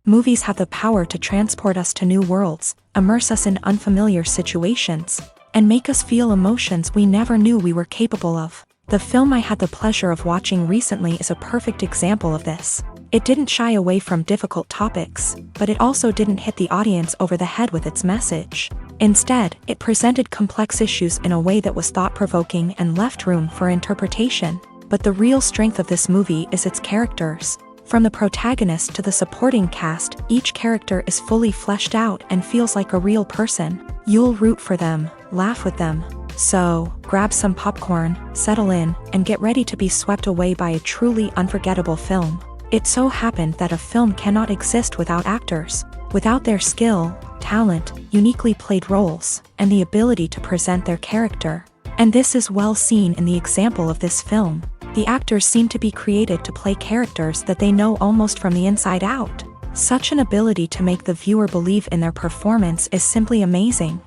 Movies have the power to transport us to new worlds, immerse us in unfamiliar situations, and make us feel emotions we never knew we were capable of. The film I had the pleasure of watching recently is a perfect example of this. It didn't shy away from difficult topics, but it also didn't hit the audience over the head with its message. Instead, it presented complex issues in a way that was thought-provoking and left room for interpretation. But the real strength of this movie is its characters. From the protagonist to the supporting cast, each character is fully fleshed out and feels like a real person. You'll root for them, laugh with them. So, grab some popcorn, settle in, and get ready to be swept away by a truly unforgettable film. It so happened that a film cannot exist without actors. Without their skill, talent, uniquely played roles, and the ability to present their character. And this is well seen in the example of this film. The actors seem to be created to play characters that they know almost from the inside out. Such an ability to make the viewer believe in their performance is simply amazing.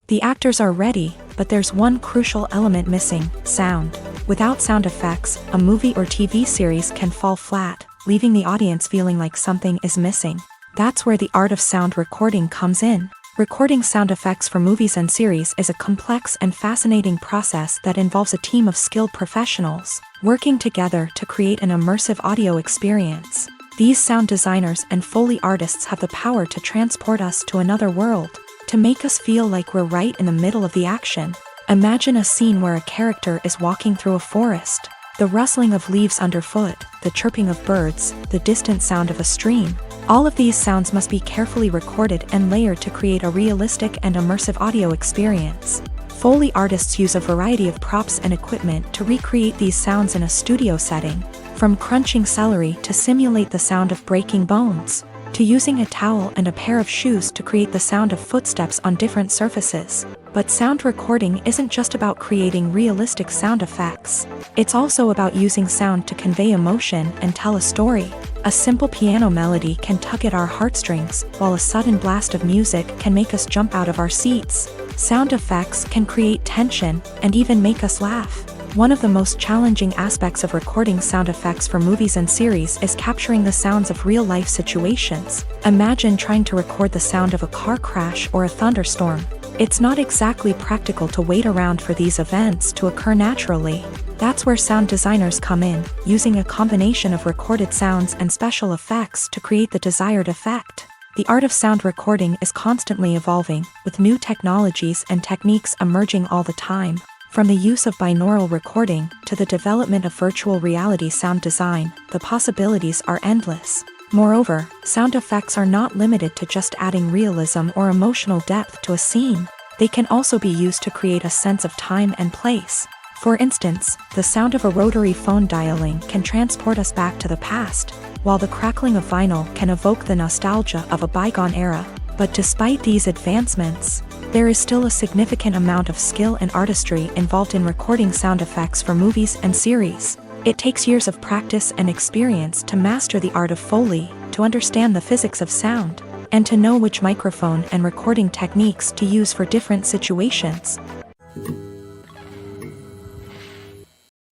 The actors are ready, but there's one crucial element missing: sound. Without sound effects, a movie or TV series can fall flat, leaving the audience feeling like something is missing. That's where the art of sound recording comes in. Recording sound effects for movies and series is a complex and fascinating process that involves a team of skilled professionals working together to create an immersive audio experience. These sound designers and Foley artists have the power to transport us to another world, to make us feel like we're right in the middle of the action. Imagine a scene where a character is walking through a forest. The rustling of leaves underfoot, the chirping of birds, the distant sound of a stream. All of these sounds must be carefully recorded and layered to create a realistic and immersive audio experience. Foley artists use a variety of props and equipment to recreate these sounds in a studio setting, from crunching celery to simulate the sound of breaking bones, to using a towel and a pair of shoes to create the sound of footsteps on different surfaces. But sound recording isn't just about creating realistic sound effects. It's also about using sound to convey emotion and tell a story. A simple piano melody can tug at our heartstrings, while a sudden blast of music can make us jump out of our seats. Sound effects can create tension and even make us laugh. One of the most challenging aspects of recording sound effects for movies and series is capturing the sounds of real-life situations. Imagine trying to record the sound of a car crash or a thunderstorm. It's not exactly practical to wait around for these events to occur naturally. That's where sound designers come in, using a combination of recorded sounds and special effects to create the desired effect. The art of sound recording is constantly evolving, with new technologies and techniques emerging all the time. From the use of binaural recording to the development of virtual reality sound design, the possibilities are endless. Moreover, sound effects are not limited to just adding realism or emotional depth to a scene. They can also be used to create a sense of time and place. For instance, the sound of a rotary phone dialing can transport us back to the past, while the crackling of vinyl can evoke the nostalgia of a bygone era. But despite these advancements, there is still a significant amount of skill and artistry involved in recording sound effects for movies and series. It takes years of practice and experience to master the art of Foley, to understand the physics of sound, and to know which microphone and recording techniques to use for different situations.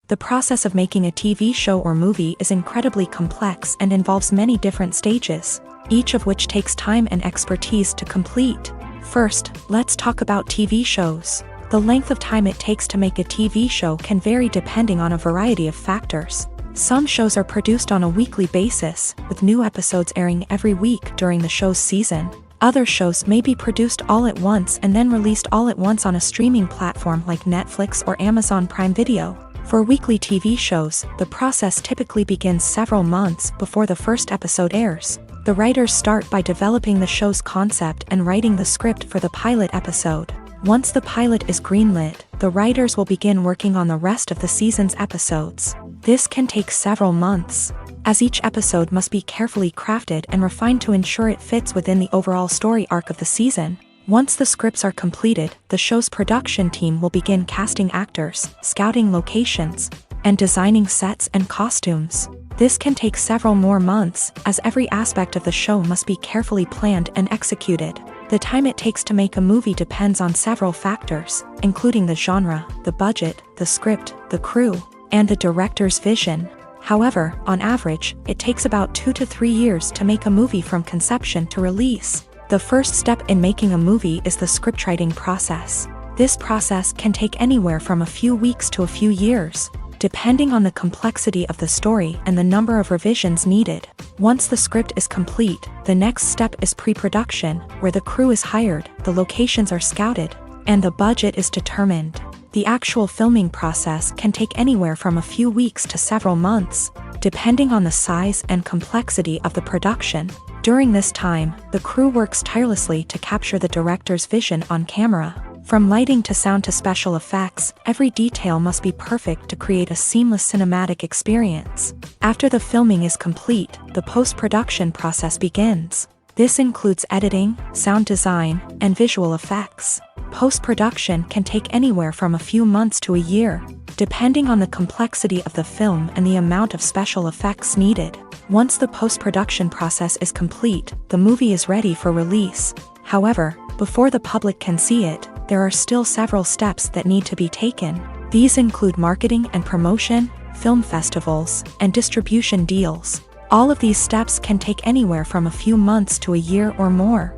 The process of making a TV show or movie is incredibly complex and involves many different stages, each of which takes time and expertise to complete. First, let's talk about TV shows. The length of time it takes to make a TV show can vary depending on a variety of factors. Some shows are produced on a weekly basis, with new episodes airing every week during the show's season. Other shows may be produced all at once and then released all at once on a streaming platform like Netflix or Amazon Prime Video. For weekly TV shows, the process typically begins several months before the first episode airs. The writers start by developing the show's concept and writing the script for the pilot episode. Once the pilot is greenlit, the writers will begin working on the rest of the season's episodes. This can take several months, as each episode must be carefully crafted and refined to ensure it fits within the overall story arc of the season. Once the scripts are completed, the show's production team will begin casting actors, scouting locations, and designing sets and costumes. This can take several more months, as every aspect of the show must be carefully planned and executed. The time it takes to make a movie depends on several factors, including the genre, the budget, the script, the crew, and the director's vision. However, on average, it takes about 2 to 3 years to make a movie from conception to release. The first step in making a movie is the scriptwriting process. This process can take anywhere from a few weeks to a few years, depending on the complexity of the story and the number of revisions needed. Once the script is complete, the next step is pre-production, where the crew is hired, the locations are scouted, and the budget is determined. The actual filming process can take anywhere from a few weeks to several months, depending on the size and complexity of the production. During this time, the crew works tirelessly to capture the director's vision on camera. From lighting to sound to special effects, every detail must be perfect to create a seamless cinematic experience. After the filming is complete, the post-production process begins. This includes editing, sound design, and visual effects. Post-production can take anywhere from a few months to a year, depending on the complexity of the film and the amount of special effects needed. Once the post-production process is complete, the movie is ready for release. However, before the public can see it, there are still several steps that need to be taken. These include marketing and promotion, film festivals, and distribution deals. All of these steps can take anywhere from a few months to a year or more.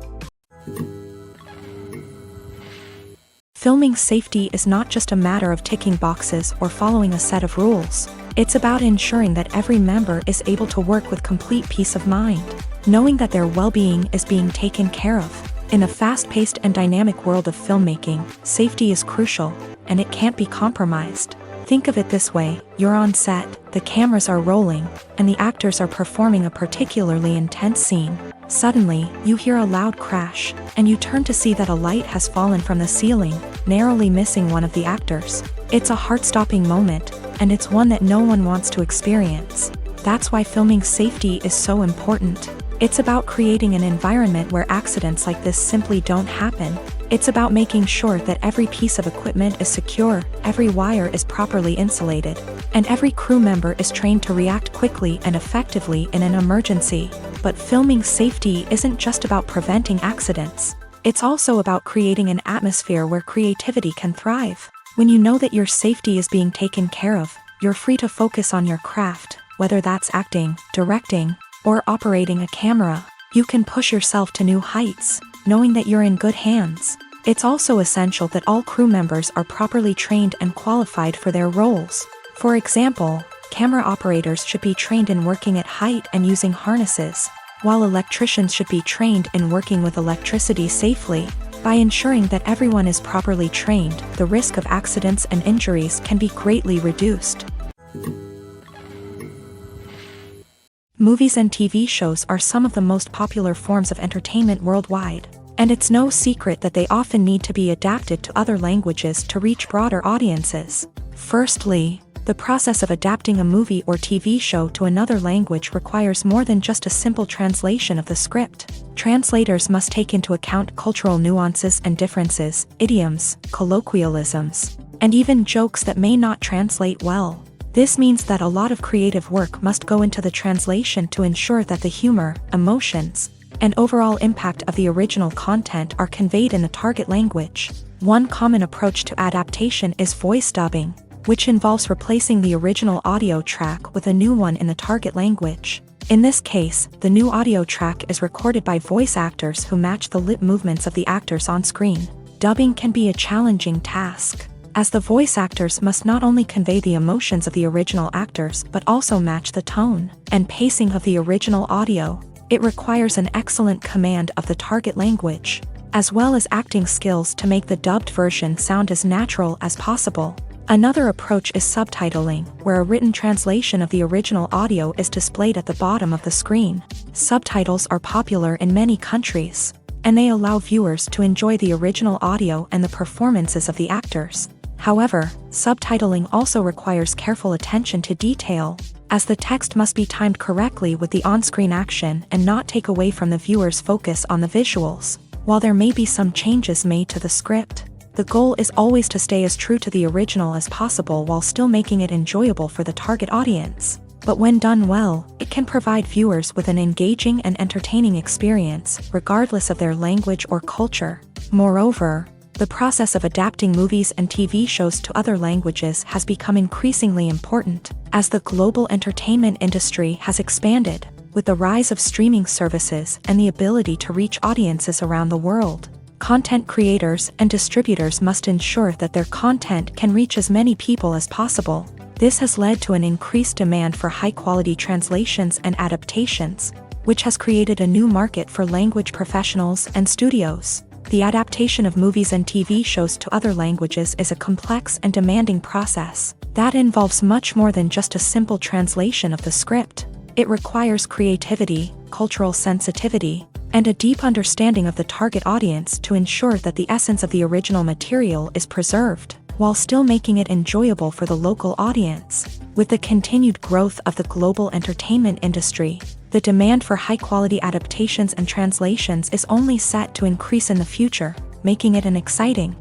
Filming safety is not just a matter of ticking boxes or following a set of rules. It's about ensuring that every member is able to work with complete peace of mind, knowing that their well-being is being taken care of. In a fast-paced and dynamic world of filmmaking, safety is crucial, and it can't be compromised. Think of it this way: you're on set, the cameras are rolling, and the actors are performing a particularly intense scene. Suddenly, you hear a loud crash, and you turn to see that a light has fallen from the ceiling, narrowly missing one of the actors. It's a heart-stopping moment, and it's one that no one wants to experience. That's why filming safety is so important. It's about creating an environment where accidents like this simply don't happen. It's about making sure that every piece of equipment is secure, every wire is properly insulated, and every crew member is trained to react quickly and effectively in an emergency. But filming safety isn't just about preventing accidents. It's also about creating an atmosphere where creativity can thrive. When you know that your safety is being taken care of, you're free to focus on your craft, whether that's acting, directing, or operating a camera. You can push yourself to new heights, knowing that you're in good hands. It's also essential that all crew members are properly trained and qualified for their roles. For example, camera operators should be trained in working at height and using harnesses, while electricians should be trained in working with electricity safely. By ensuring that everyone is properly trained, the risk of accidents and injuries can be greatly reduced. Movies and TV shows are some of the most popular forms of entertainment worldwide, and it's no secret that they often need to be adapted to other languages to reach broader audiences. Firstly, the process of adapting a movie or TV show to another language requires more than just a simple translation of the script. Translators must take into account cultural nuances and differences, idioms, colloquialisms, and even jokes that may not translate well. This means that a lot of creative work must go into the translation to ensure that the humor, emotions, and overall impact of the original content are conveyed in the target language. One common approach to adaptation is voice dubbing, which involves replacing the original audio track with a new one in the target language. In this case, the new audio track is recorded by voice actors who match the lip movements of the actors on screen. Dubbing can be a challenging task, as the voice actors must not only convey the emotions of the original actors but also match the tone and pacing of the original audio. It requires an excellent command of the target language, as well as acting skills to make the dubbed version sound as natural as possible. Another approach is subtitling, where a written translation of the original audio is displayed at the bottom of the screen. Subtitles are popular in many countries, and they allow viewers to enjoy the original audio and the performances of the actors. However, subtitling also requires careful attention to detail, as the text must be timed correctly with the on-screen action and not take away from the viewer's focus on the visuals. While there may be some changes made to the script, the goal is always to stay as true to the original as possible while still making it enjoyable for the target audience. But when done well, it can provide viewers with an engaging and entertaining experience, regardless of their language or culture. Moreover, The process of adapting movies and TV shows to other languages has become increasingly important as the global entertainment industry has expanded, with the rise of streaming services and the ability to reach audiences around the world. Content creators and distributors must ensure that their content can reach as many people as possible. This has led to an increased demand for high-quality translations and adaptations, which has created a new market for language professionals and studios. The adaptation of movies and TV shows to other languages is a complex and demanding process that involves much more than just a simple translation of the script. It requires creativity, cultural sensitivity, and a deep understanding of the target audience to ensure that the essence of the original material is preserved, while still making it enjoyable for the local audience. With the continued growth of the global entertainment industry, the demand for high-quality adaptations and translations is only set to increase in the future, making it an exciting.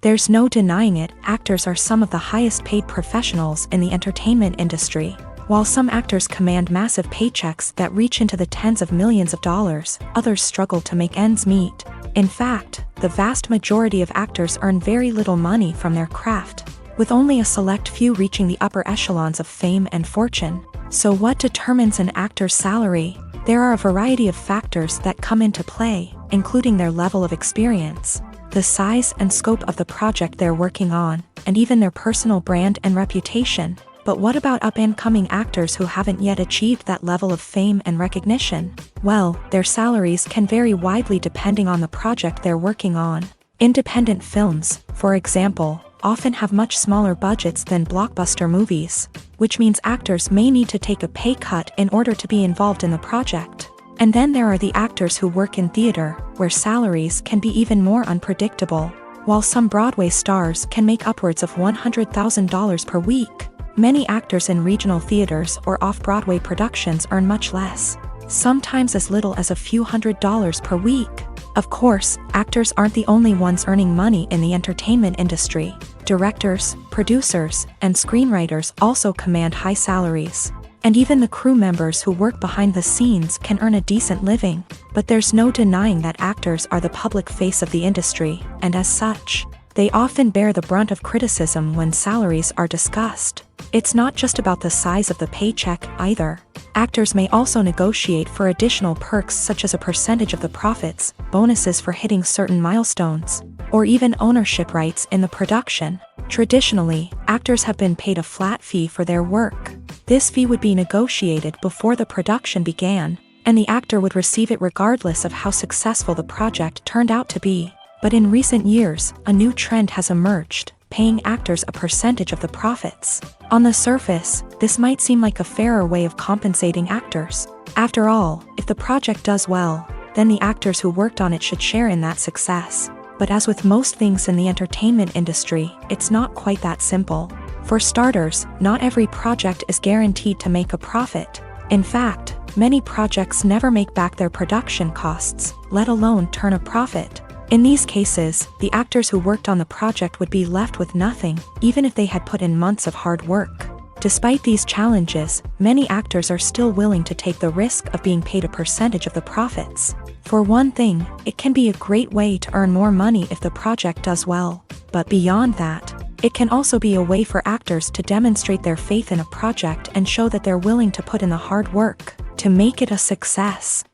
There's no denying it, actors are some of the highest-paid professionals in the entertainment industry. While some actors command massive paychecks that reach into the tens of millions of dollars, others struggle to make ends meet. In fact, the vast majority of actors earn very little money from their craft, with only a select few reaching the upper echelons of fame and fortune. So what determines an actor's salary? There are a variety of factors that come into play, including their level of experience, the size and scope of the project they're working on, and even their personal brand and reputation. But what about up-and-coming actors who haven't yet achieved that level of fame and recognition? Well, their salaries can vary widely depending on the project they're working on. Independent films, for example, often have much smaller budgets than blockbuster movies, which means actors may need to take a pay cut in order to be involved in the project. And then there are the actors who work in theater, where salaries can be even more unpredictable. While some Broadway stars can make upwards of $100,000 per week, many actors in regional theaters or off-Broadway productions earn much less, sometimes as little as a few $100s per week. Of course, actors aren't the only ones earning money in the entertainment industry. Directors, producers, and screenwriters also command high salaries. And even the crew members who work behind the scenes can earn a decent living. But there's no denying that actors are the public face of the industry, and as such, they often bear the brunt of criticism when salaries are discussed. It's not just about the size of the paycheck, either. Actors may also negotiate for additional perks such as a percentage of the profits, bonuses for hitting certain milestones, or even ownership rights in the production. Traditionally, actors have been paid a flat fee for their work. This fee would be negotiated before the production began, and the actor would receive it regardless of how successful the project turned out to be. But in recent years, a new trend has emerged, paying actors a percentage of the profits. On the surface, this might seem like a fairer way of compensating actors. After all, if the project does well, then the actors who worked on it should share in that success. But as with most things in the entertainment industry, it's not quite that simple. For starters, not every project is guaranteed to make a profit. In fact, many projects never make back their production costs, let alone turn a profit. In these cases, the actors who worked on the project would be left with nothing, even if they had put in months of hard work. Despite these challenges, many actors are still willing to take the risk of being paid a percentage of the profits. For one thing, it can be a great way to earn more money if the project does well. But beyond that, it can also be a way for actors to demonstrate their faith in a project and show that they're willing to put in the hard work to make it a success.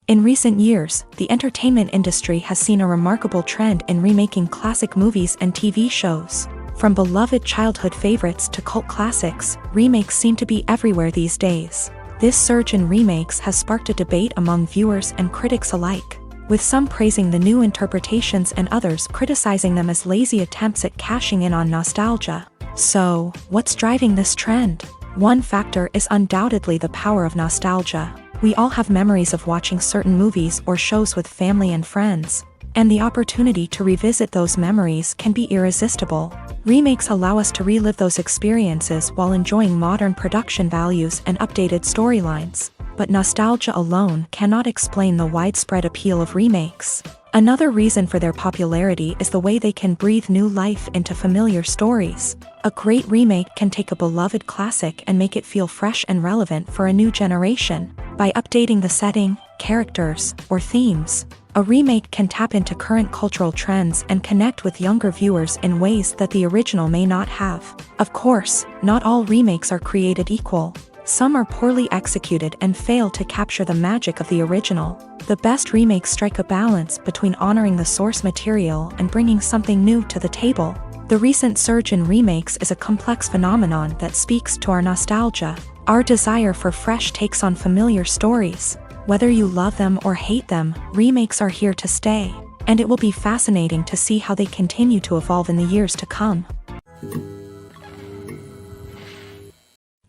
In recent years, the entertainment industry has seen a remarkable trend in remaking classic movies and TV shows. From beloved childhood favorites to cult classics, remakes seem to be everywhere these days. This surge in remakes has sparked a debate among viewers and critics alike, with some praising the new interpretations and others criticizing them as lazy attempts at cashing in on nostalgia. So, what's driving this trend? One factor is undoubtedly the power of nostalgia. We all have memories of watching certain movies or shows with family and friends, and the opportunity to revisit those memories can be irresistible. Remakes allow us to relive those experiences while enjoying modern production values and updated storylines. But nostalgia alone cannot explain the widespread appeal of remakes. Another reason for their popularity is the way they can breathe new life into familiar stories. A great remake can take a beloved classic and make it feel fresh and relevant for a new generation. By updating the setting, characters, or themes, a remake can tap into current cultural trends and connect with younger viewers in ways that the original may not have. Of course, not all remakes are created equal. Some are poorly executed and fail to capture the magic of the original. The best remakes strike a balance between honoring the source material and bringing something new to the table. The recent surge in remakes is a complex phenomenon that speaks to our nostalgia, our desire for fresh takes on familiar stories. Whether you love them or hate them, remakes are here to stay, and it will be fascinating to see how they continue to evolve in the years to come.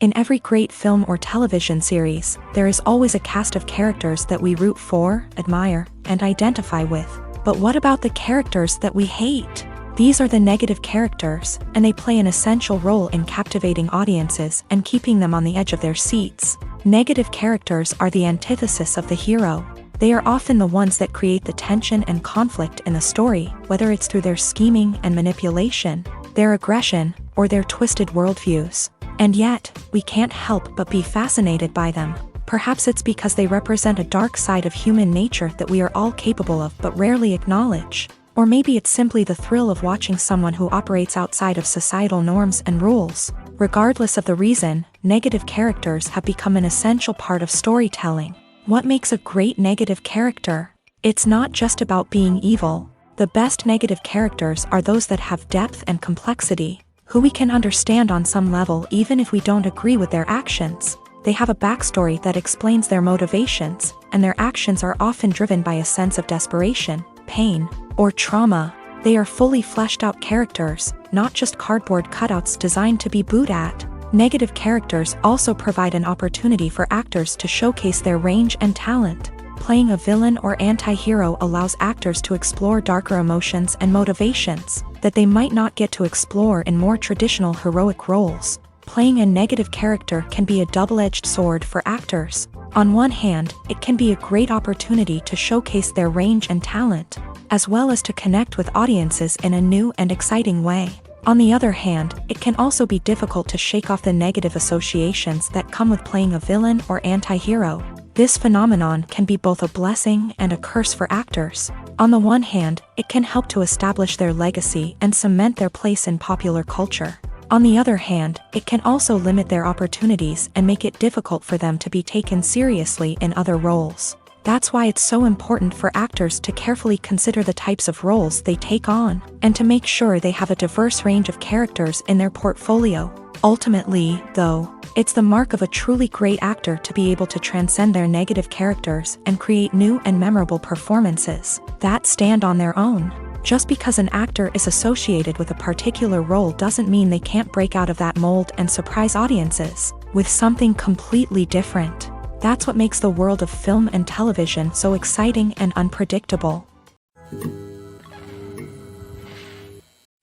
In every great film or television series, there is always a cast of characters that we root for, admire, and identify with. But what about the characters that we hate? These are the negative characters, and they play an essential role in captivating audiences and keeping them on the edge of their seats. Negative characters are the antithesis of the hero. They are often the ones that create the tension and conflict in the story, whether it's through their scheming and manipulation, their aggression, or their twisted worldviews. And yet, we can't help but be fascinated by them. Perhaps it's because they represent a dark side of human nature that we are all capable of but rarely acknowledge. Or maybe it's simply the thrill of watching someone who operates outside of societal norms and rules. Regardless of the reason, negative characters have become an essential part of storytelling. What makes a great negative character? It's not just about being evil. The best negative characters are those that have depth and complexity, who we can understand on some level even if we don't agree with their actions. They have a backstory that explains their motivations, and their actions are often driven by a sense of desperation, pain, or trauma. They are fully fleshed out characters, not just cardboard cutouts designed to be booed at. Negative characters also provide an opportunity for actors to showcase their range and talent. Playing a villain or anti-hero allows actors to explore darker emotions and motivations that they might not get to explore in more traditional heroic roles. Playing a negative character can be a double-edged sword for actors. On one hand, it can be a great opportunity to showcase their range and talent, as well as to connect with audiences in a new and exciting way. On the other hand, it can also be difficult to shake off the negative associations that come with playing a villain or anti-hero. This phenomenon can be both a blessing and a curse for actors. On the one hand, it can help to establish their legacy and cement their place in popular culture. On the other hand, it can also limit their opportunities and make it difficult for them to be taken seriously in other roles. That's why it's so important for actors to carefully consider the types of roles they take on, and to make sure they have a diverse range of characters in their portfolio. Ultimately, though, it's the mark of a truly great actor to be able to transcend their negative characters and create new and memorable performances that stand on their own. Just because an actor is associated with a particular role doesn't mean they can't break out of that mold and surprise audiences with something completely different. That's what makes the world of film and television so exciting and unpredictable.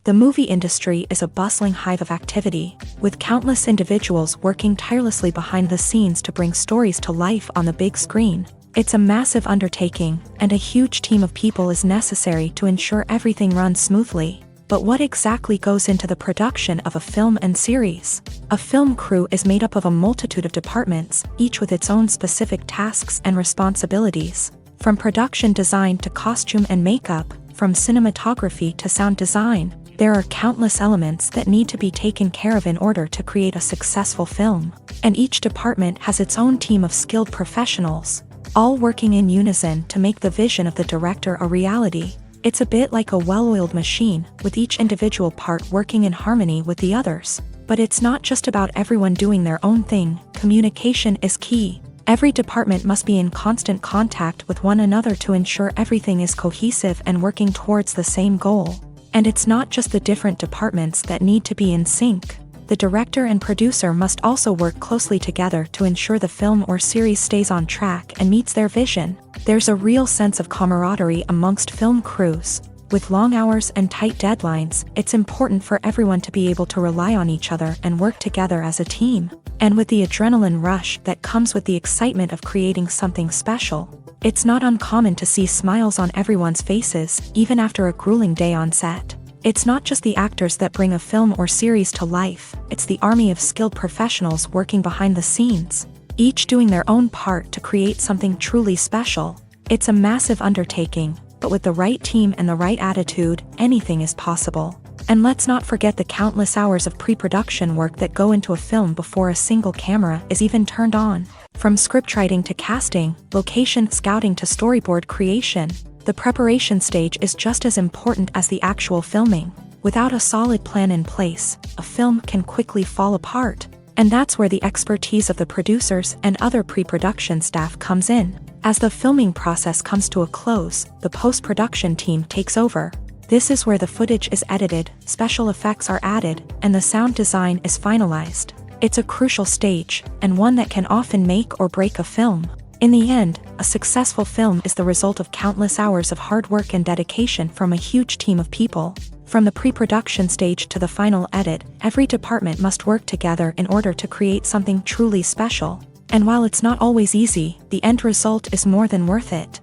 The movie industry is a bustling hive of activity, with countless individuals working tirelessly behind the scenes to bring stories to life on the big screen. It's a massive undertaking, and a huge team of people is necessary to ensure everything runs smoothly. But what exactly goes into the production of a film and series? A film crew is made up of a multitude of departments, each with its own specific tasks and responsibilities. From production design to costume and makeup, from cinematography to sound design, there are countless elements that need to be taken care of in order to create a successful film. And each department has its own team of skilled professionals, all working in unison to make the vision of the director a reality. It's a bit like a well-oiled machine, with each individual part working in harmony with the others. But it's not just about everyone doing their own thing. Communication is key. Every department must be in constant contact with one another to ensure everything is cohesive and working towards the same goal. And it's not just the different departments that need to be in sync. The director and producer must also work closely together to ensure the film or series stays on track and meets their vision. There's a real sense of camaraderie amongst film crews. With long hours and tight deadlines, it's important for everyone to be able to rely on each other and work together as a team. And with the adrenaline rush that comes with the excitement of creating something special, it's not uncommon to see smiles on everyone's faces, even after a grueling day on set. It's not just the actors that bring a film or series to life, it's the army of skilled professionals working behind the scenes. each doing their own part to create something truly special. It's a massive undertaking, but with the right team and the right attitude, anything is possible. And let's not forget the countless hours of pre-production work that go into a film before a single camera is even turned on. From scriptwriting to casting, location scouting to storyboard creation, the preparation stage is just as important as the actual filming. Without a solid plan in place, a film can quickly fall apart. And that's where the expertise of the producers and other pre-production staff comes in. As the filming process comes to a close, the post-production team takes over. This is where the footage is edited, special effects are added, and the sound design is finalized. It's a crucial stage, and one that can often make or break a film. In the end, a successful film is the result of countless hours of hard work and dedication from a huge team of people. From the pre-production stage to the final edit, every department must work together in order to create something truly special. And while it's not always easy, the end result is more than worth it.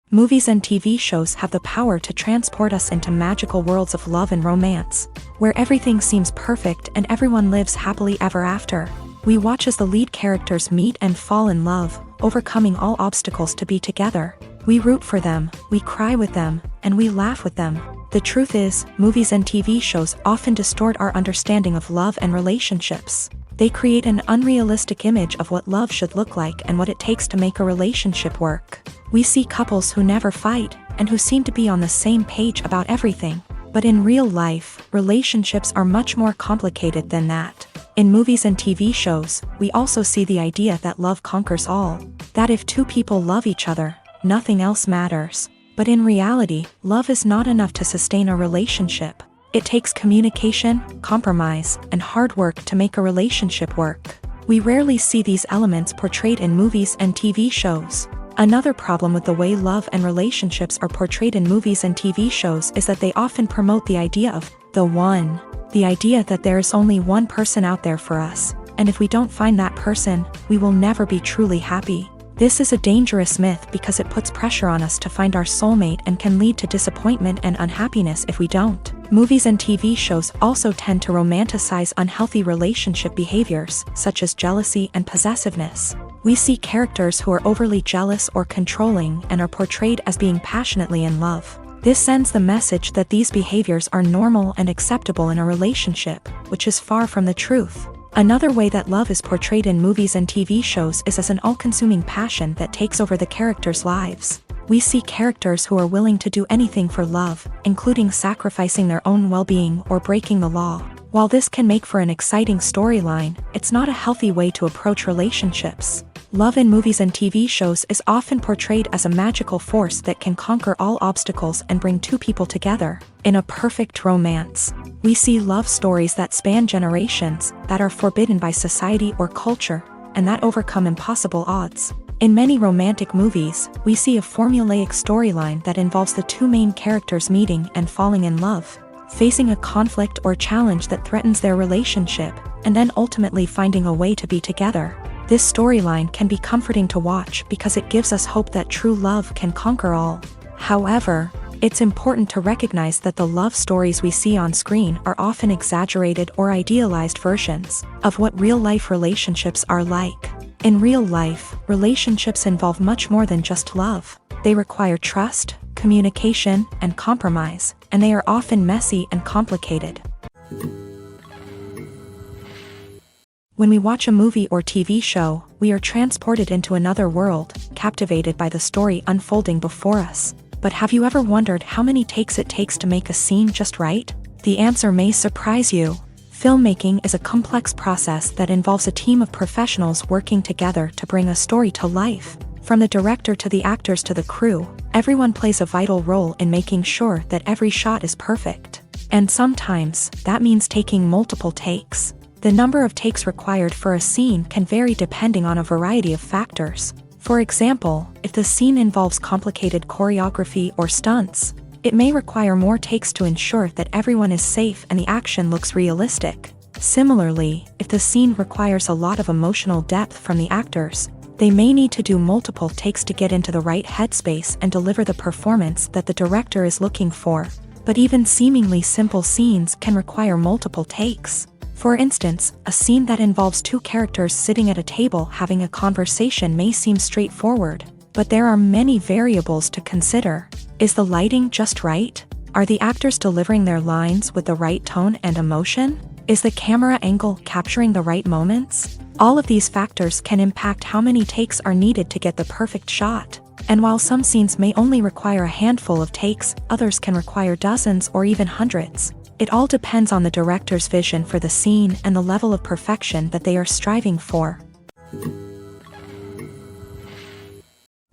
Movies and TV shows have the power to transport us into magical worlds of love and romance, where everything seems perfect and everyone lives happily ever after. We watch as the lead characters meet and fall in love, overcoming all obstacles to be together. We root for them, we cry with them, and we laugh with them. The truth is, movies and TV shows often distort our understanding of love and relationships. They create an unrealistic image of what love should look like and what it takes to make a relationship work. We see couples who never fight, and who seem to be on the same page about everything. But in real life, relationships are much more complicated than that. In movies and TV shows, we also see the idea that love conquers all. That if two people love each other, nothing else matters. But in reality, love is not enough to sustain a relationship. It takes communication, compromise, and hard work to make a relationship work. We rarely see these elements portrayed in movies and TV shows. Another problem with the way love and relationships are portrayed in movies and TV shows is that they often promote the idea of the one. The idea that there is only one person out there for us, and if we don't find that person, we will never be truly happy. This is a dangerous myth because it puts pressure on us to find our soulmate and can lead to disappointment and unhappiness if we don't. Movies and TV shows also tend to romanticize unhealthy relationship behaviors, such as jealousy and possessiveness. We see characters who are overly jealous or controlling and are portrayed as being passionately in love. This sends the message that these behaviors are normal and acceptable in a relationship, which is far from the truth. Another way that love is portrayed in movies and TV shows is as an all-consuming passion that takes over the characters' lives. We see characters who are willing to do anything for love, including sacrificing their own well-being or breaking the law. While this can make for an exciting storyline, it's not a healthy way to approach relationships. Love in movies and TV shows is often portrayed as a magical force that can conquer all obstacles and bring two people together. In a perfect romance, we see love stories that span generations, that are forbidden by society or culture, and that overcome impossible odds. In many romantic movies, we see a formulaic storyline that involves the two main characters meeting and falling in love, facing a conflict or challenge that threatens their relationship, and then ultimately finding a way to be together. This storyline can be comforting to watch because it gives us hope that true love can conquer all. However, it's important to recognize that the love stories we see on screen are often exaggerated or idealized versions of what real-life relationships are like. In real life, relationships involve much more than just love. They require trust, communication, and compromise, and they are often messy and complicated. When we watch a movie or TV show, we are transported into another world, captivated by the story unfolding before us. But have you ever wondered how many takes it takes to make a scene just right? The answer may surprise you. Filmmaking is a complex process that involves a team of professionals working together to bring a story to life. From the director to the actors to the crew, everyone plays a vital role in making sure that every shot is perfect. And sometimes, that means taking multiple takes. The number of takes required for a scene can vary depending on a variety of factors. For example, if the scene involves complicated choreography or stunts, it may require more takes to ensure that everyone is safe and the action looks realistic. Similarly, if the scene requires a lot of emotional depth from the actors, they may need to do multiple takes to get into the right headspace and deliver the performance that the director is looking for. But even seemingly simple scenes can require multiple takes. For instance, a scene that involves two characters sitting at a table having a conversation may seem straightforward, but there are many variables to consider. Is the lighting just right? Are the actors delivering their lines with the right tone and emotion? Is the camera angle capturing the right moments? All of these factors can impact how many takes are needed to get the perfect shot. And while some scenes may only require a handful of takes, others can require dozens or even hundreds. It all depends on the director's vision for the scene and the level of perfection that they are striving for.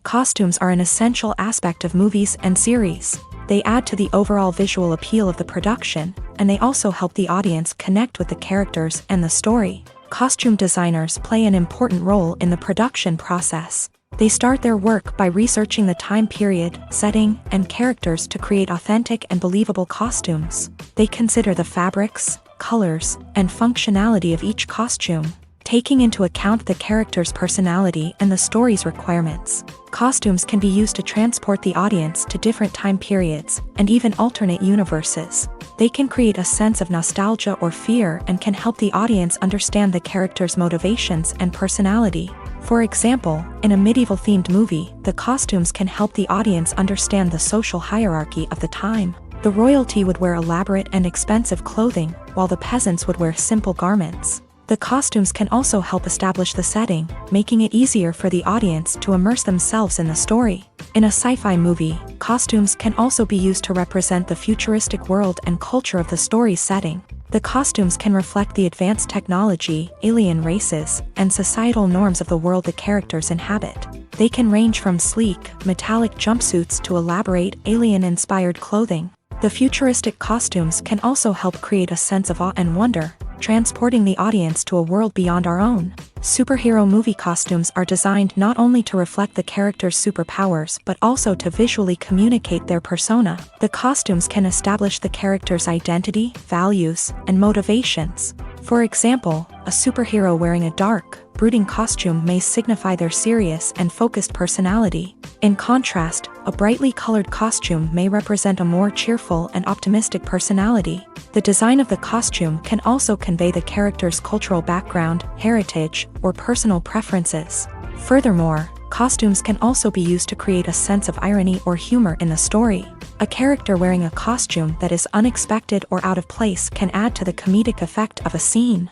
Costumes are an essential aspect of movies and series. They add to the overall visual appeal of the production, and they also help the audience connect with the characters and the story. Costume designers play an important role in the production process. They start their work by researching the time period, setting, and characters to create authentic and believable costumes. They consider the fabrics, colors, and functionality of each costume, taking into account the character's personality and the story's requirements. Costumes can be used to transport the audience to different time periods and even alternate universes. They can create a sense of nostalgia or fear and can help the audience understand the character's motivations and personality. For example, in a medieval-themed movie, the costumes can help the audience understand the social hierarchy of the time. The royalty would wear elaborate and expensive clothing, while the peasants would wear simple garments. The costumes can also help establish the setting, making it easier for the audience to immerse themselves in the story. In a sci-fi movie, costumes can also be used to represent the futuristic world and culture of the story's setting. The costumes can reflect the advanced technology, alien races, and societal norms of the world the characters inhabit. They can range from sleek, metallic jumpsuits to elaborate, alien-inspired clothing. The futuristic costumes can also help create a sense of awe and wonder, transporting the audience to a world beyond our own. Superhero movie costumes are designed not only to reflect the character's superpowers but also to visually communicate their persona. The costumes can establish the character's identity, values, and motivations. For example, a superhero wearing a dark, brooding costume may signify their serious and focused personality. In contrast, a brightly colored costume may represent a more cheerful and optimistic personality. The design of the costume can also convey the character's cultural background, heritage, or personal preferences. Furthermore, costumes can also be used to create a sense of irony or humor in the story. A character wearing a costume that is unexpected or out of place can add to the comedic effect of a scene.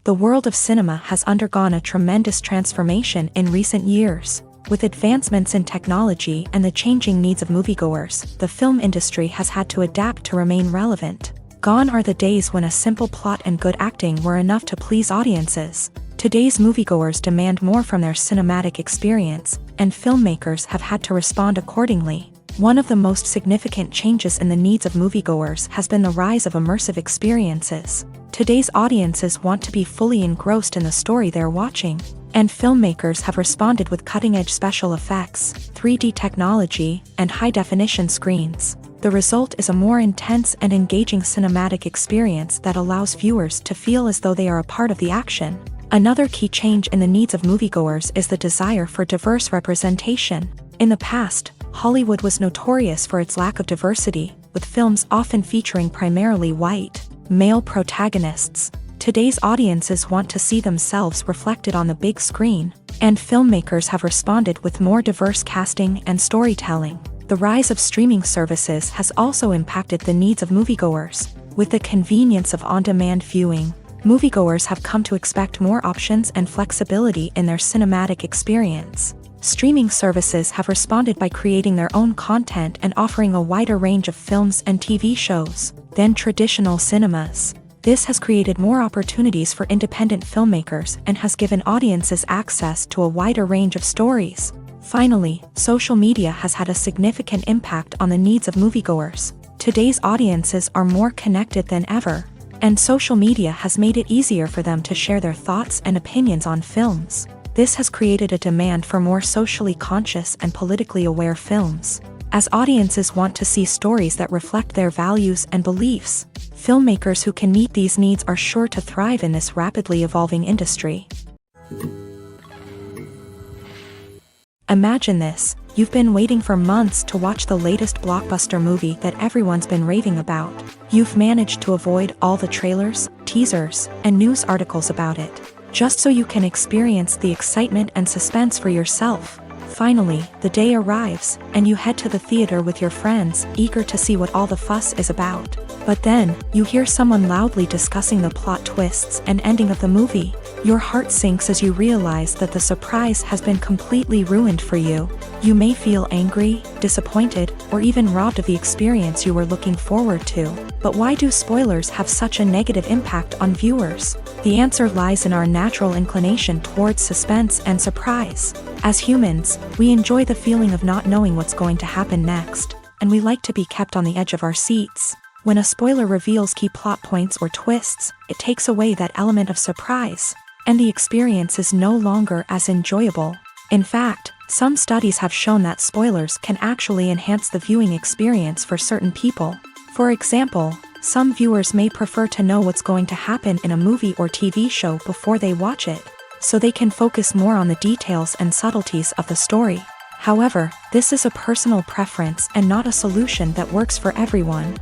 The world of cinema has undergone a tremendous transformation in recent years. With advancements in technology and the changing needs of moviegoers, the film industry has had to adapt to remain relevant. Gone are the days when a simple plot and good acting were enough to please audiences. Today's moviegoers demand more from their cinematic experience, and filmmakers have had to respond accordingly. One of the most significant changes in the needs of moviegoers has been the rise of immersive experiences. Today's audiences want to be fully engrossed in the story they're watching, and filmmakers have responded with cutting-edge special effects, 3D technology, and high-definition screens. The result is a more intense and engaging cinematic experience that allows viewers to feel as though they are a part of the action. Another key change in the needs of moviegoers is the desire for diverse representation. In the past, Hollywood was notorious for its lack of diversity, with films often featuring primarily white, male protagonists. Today's audiences want to see themselves reflected on the big screen, and filmmakers have responded with more diverse casting and storytelling. The rise of streaming services has also impacted the needs of moviegoers. With the convenience of on-demand viewing, moviegoers have come to expect more options and flexibility in their cinematic experience. Streaming services have responded by creating their own content and offering a wider range of films and TV shows than traditional cinemas. This has created more opportunities for independent filmmakers and has given audiences access to a wider range of stories. Finally, social media has had a significant impact on the needs of moviegoers. Today's audiences are more connected than ever, and social media has made it easier for them to share their thoughts and opinions on films. This has created a demand for more socially conscious and politically aware films. As audiences want to see stories that reflect their values and beliefs, filmmakers who can meet these needs are sure to thrive in this rapidly evolving industry. Imagine this: you've been waiting for months to watch the latest blockbuster movie that everyone's been raving about. You've managed to avoid all the trailers, teasers, and news articles about it, just so you can experience the excitement and suspense for yourself. Finally, the day arrives, and you head to the theater with your friends, eager to see what all the fuss is about. But then, you hear someone loudly discussing the plot twists and ending of the movie. Your heart sinks as you realize that the surprise has been completely ruined for you. You may feel angry, disappointed, or even robbed of the experience you were looking forward to. But why do spoilers have such a negative impact on viewers? The answer lies in our natural inclination towards suspense and surprise. As humans, we enjoy the feeling of not knowing what's going to happen next, and we like to be kept on the edge of our seats. When a spoiler reveals key plot points or twists, it takes away that element of surprise, and the experience is no longer as enjoyable. In fact, some studies have shown that spoilers can actually enhance the viewing experience for certain people. For example, some viewers may prefer to know what's going to happen in a movie or TV show before they watch it, so they can focus more on the details and subtleties of the story. However, this is a personal preference and not a solution that works for everyone.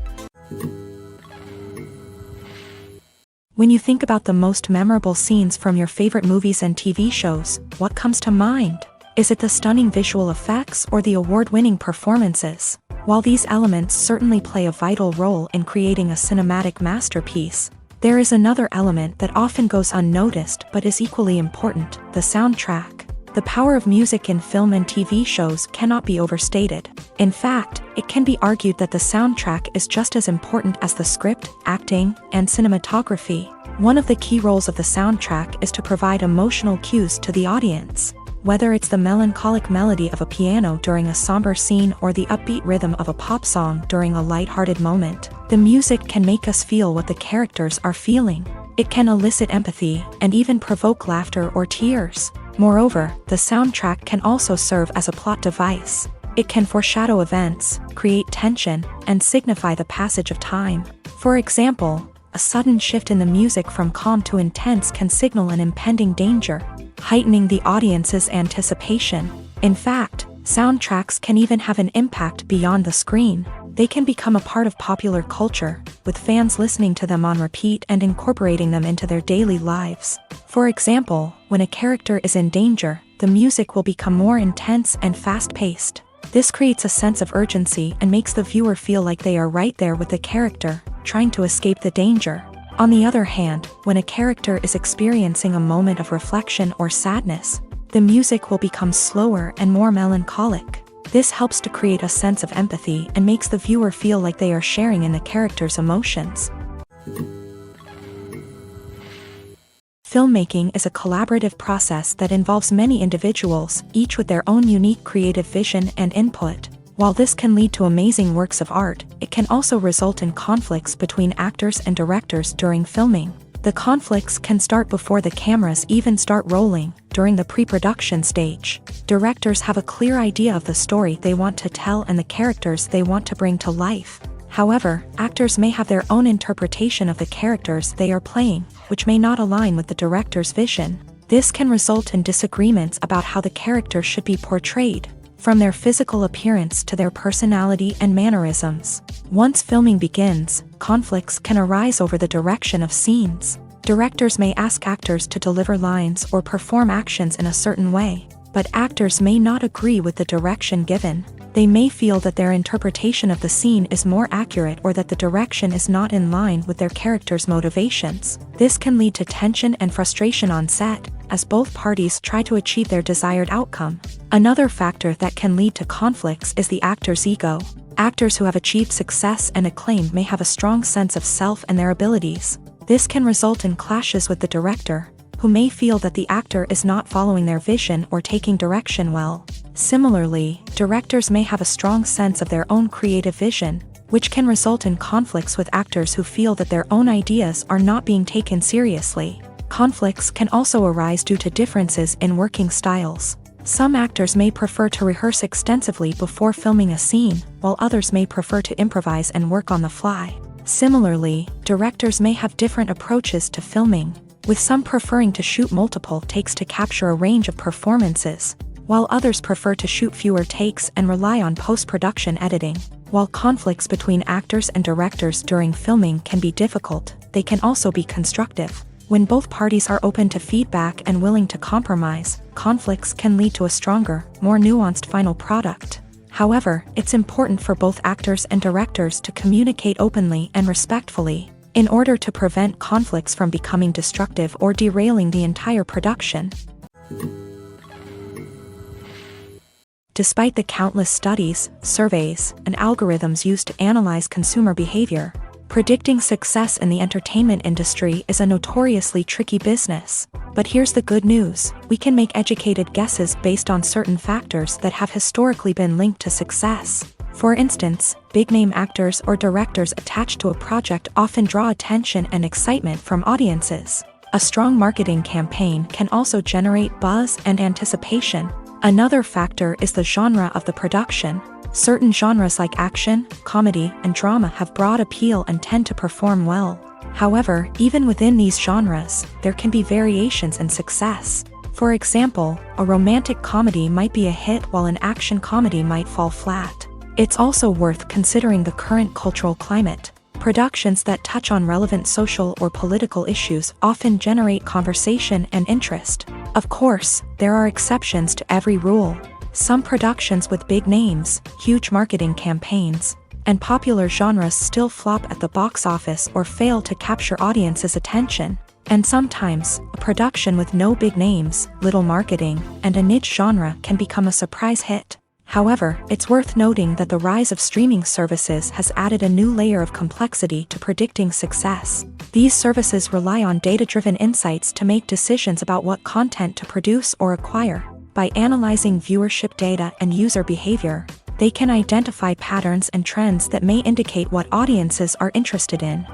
When you think about the most memorable scenes from your favorite movies and TV shows, what comes to mind? Is it the stunning visual effects or the award-winning performances? While these elements certainly play a vital role in creating a cinematic masterpiece, there is another element that often goes unnoticed but is equally important: the soundtrack. The power of music in film and TV shows cannot be overstated. In fact, it can be argued that the soundtrack is just as important as the script, acting, and cinematography. One of the key roles of the soundtrack is to provide emotional cues to the audience. Whether it's the melancholic melody of a piano during a somber scene or the upbeat rhythm of a pop song during a light-hearted moment, the music can make us feel what the characters are feeling. It can elicit empathy and even provoke laughter or tears. Moreover, the soundtrack can also serve as a plot device. It can foreshadow events, create tension, and signify the passage of time. For example, a sudden shift in the music from calm to intense can signal an impending danger, heightening the audience's anticipation. In fact, soundtracks can even have an impact beyond the screen. They can become a part of popular culture, with fans listening to them on repeat and incorporating them into their daily lives. For example, when a character is in danger, the music will become more intense and fast-paced. This creates a sense of urgency and makes the viewer feel like they are right there with the character, trying to escape the danger. On the other hand, when a character is experiencing a moment of reflection or sadness, the music will become slower and more melancholic. This helps to create a sense of empathy and makes the viewer feel like they are sharing in the character's emotions. Filmmaking is a collaborative process that involves many individuals, each with their own unique creative vision and input. While this can lead to amazing works of art, it can also result in conflicts between actors and directors during filming. The conflicts can start before the cameras even start rolling, during the pre-production stage. Directors have a clear idea of the story they want to tell and the characters they want to bring to life. However, actors may have their own interpretation of the characters they are playing, which may not align with the director's vision. This can result in disagreements about how the character should be portrayed, from their physical appearance to their personality and mannerisms. Once filming begins, conflicts can arise over the direction of scenes. Directors may ask actors to deliver lines or perform actions in a certain way, but actors may not agree with the direction given. They may feel that their interpretation of the scene is more accurate or that the direction is not in line with their character's motivations. This can lead to tension and frustration on set, as both parties try to achieve their desired outcome. Another factor that can lead to conflicts is the actor's ego. Actors who have achieved success and acclaim may have a strong sense of self and their abilities. This can result in clashes with the director, who may feel that the actor is not following their vision or taking direction well. Similarly, directors may have a strong sense of their own creative vision, which can result in conflicts with actors who feel that their own ideas are not being taken seriously. Conflicts can also arise due to differences in working styles. Some actors may prefer to rehearse extensively before filming a scene, while others may prefer to improvise and work on the fly. Similarly, directors may have different approaches to filming, with some preferring to shoot multiple takes to capture a range of performances, while others prefer to shoot fewer takes and rely on post-production editing. While conflicts between actors and directors during filming can be difficult, they can also be constructive. When both parties are open to feedback and willing to compromise, conflicts can lead to a stronger, more nuanced final product. However, it's important for both actors and directors to communicate openly and respectfully, in order to prevent conflicts from becoming destructive or derailing the entire production. Despite the countless studies, surveys, and algorithms used to analyze consumer behavior, predicting success in the entertainment industry is a notoriously tricky business. But here's the good news: we can make educated guesses based on certain factors that have historically been linked to success. For instance, big-name actors or directors attached to a project often draw attention and excitement from audiences. A strong marketing campaign can also generate buzz and anticipation. Another factor is the genre of the production. Certain genres like action, comedy, and drama have broad appeal and tend to perform well. However, even within these genres, there can be variations in success. For example, a romantic comedy might be a hit while an action comedy might fall flat. It's also worth considering the current cultural climate. Productions that touch on relevant social or political issues often generate conversation and interest. Of course, there are exceptions to every rule. Some productions with big names, huge marketing campaigns, and popular genres still flop at the box office or fail to capture audiences' attention. And sometimes, a production with no big names, little marketing, and a niche genre can become a surprise hit. However, it's worth noting that the rise of streaming services has added a new layer of complexity to predicting success. These services rely on data-driven insights to make decisions about what content to produce or acquire. By analyzing viewership data and user behavior, they can identify patterns and trends that may indicate what audiences are interested in.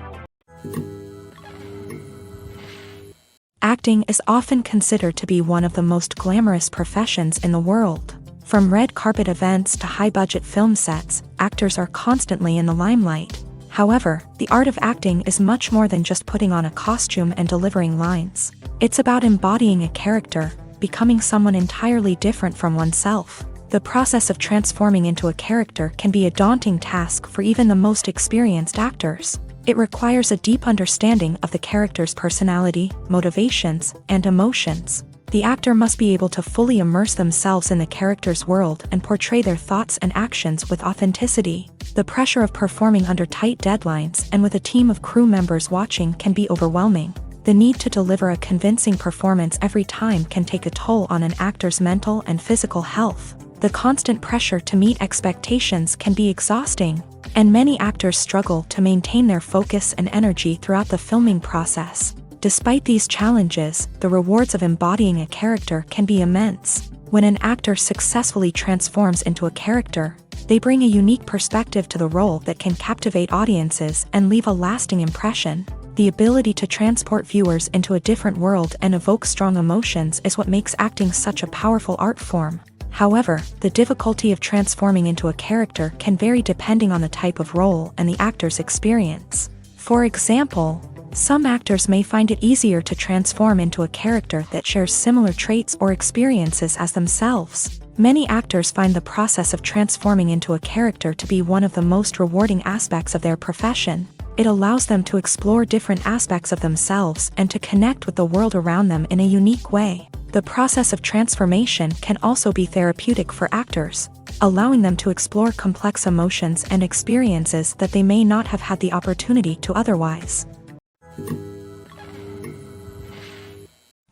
Acting is often considered to be one of the most glamorous professions in the world. From red carpet events to high-budget film sets, actors are constantly in the limelight. However, the art of acting is much more than just putting on a costume and delivering lines. It's about embodying a character, becoming someone entirely different from oneself. The process of transforming into a character can be a daunting task for even the most experienced actors. It requires a deep understanding of the character's personality, motivations, and emotions. The actor must be able to fully immerse themselves in the character's world and portray their thoughts and actions with authenticity. The pressure of performing under tight deadlines and with a team of crew members watching can be overwhelming. The need to deliver a convincing performance every time can take a toll on an actor's mental and physical health. The constant pressure to meet expectations can be exhausting, and many actors struggle to maintain their focus and energy throughout the filming process. Despite these challenges, the rewards of embodying a character can be immense. When an actor successfully transforms into a character, they bring a unique perspective to the role that can captivate audiences and leave a lasting impression. The ability to transport viewers into a different world and evoke strong emotions is what makes acting such a powerful art form. However, the difficulty of transforming into a character can vary depending on the type of role and the actor's experience. For example, some actors may find it easier to transform into a character that shares similar traits or experiences as themselves. Many actors find the process of transforming into a character to be one of the most rewarding aspects of their profession. It allows them to explore different aspects of themselves and to connect with the world around them in a unique way. The process of transformation can also be therapeutic for actors, allowing them to explore complex emotions and experiences that they may not have had the opportunity to otherwise.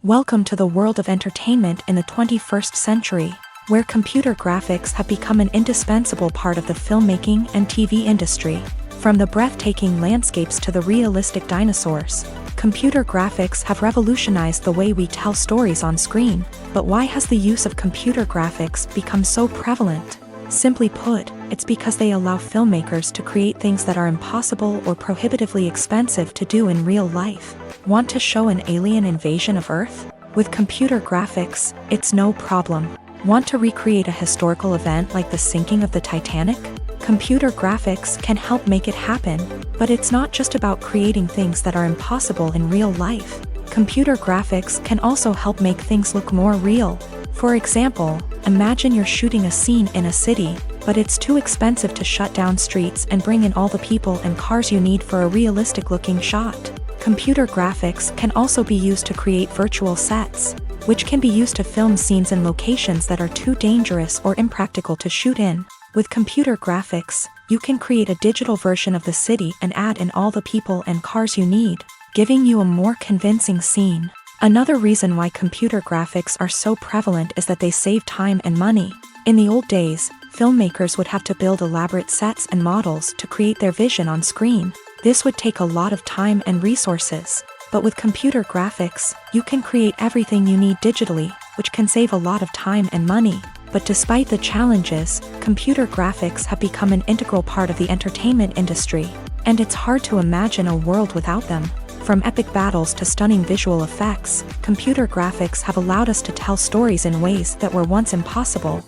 Welcome to the world of entertainment in the 21st century, where computer graphics have become an indispensable part of the filmmaking and TV industry. From the breathtaking landscapes to the realistic dinosaurs, computer graphics have revolutionized the way we tell stories on screen. But why has the use of computer graphics become so prevalent? Simply put, it's because they allow filmmakers to create things that are impossible or prohibitively expensive to do in real life. Want to show an alien invasion of Earth? With computer graphics, it's no problem. Want to recreate a historical event like the sinking of the Titanic? Computer graphics can help make it happen, but it's not just about creating things that are impossible in real life. Computer graphics can also help make things look more real. For example, imagine you're shooting a scene in a city, but it's too expensive to shut down streets and bring in all the people and cars you need for a realistic-looking shot. Computer graphics can also be used to create virtual sets, which can be used to film scenes in locations that are too dangerous or impractical to shoot in. With computer graphics, you can create a digital version of the city and add in all the people and cars you need, giving you a more convincing scene. Another reason why computer graphics are so prevalent is that they save time and money. In the old days, filmmakers would have to build elaborate sets and models to create their vision on screen. This would take a lot of time and resources. But with computer graphics, you can create everything you need digitally, which can save a lot of time and money. But despite the challenges, computer graphics have become an integral part of the entertainment industry, and it's hard to imagine a world without them. From epic battles to stunning visual effects, computer graphics have allowed us to tell stories in ways that were once impossible.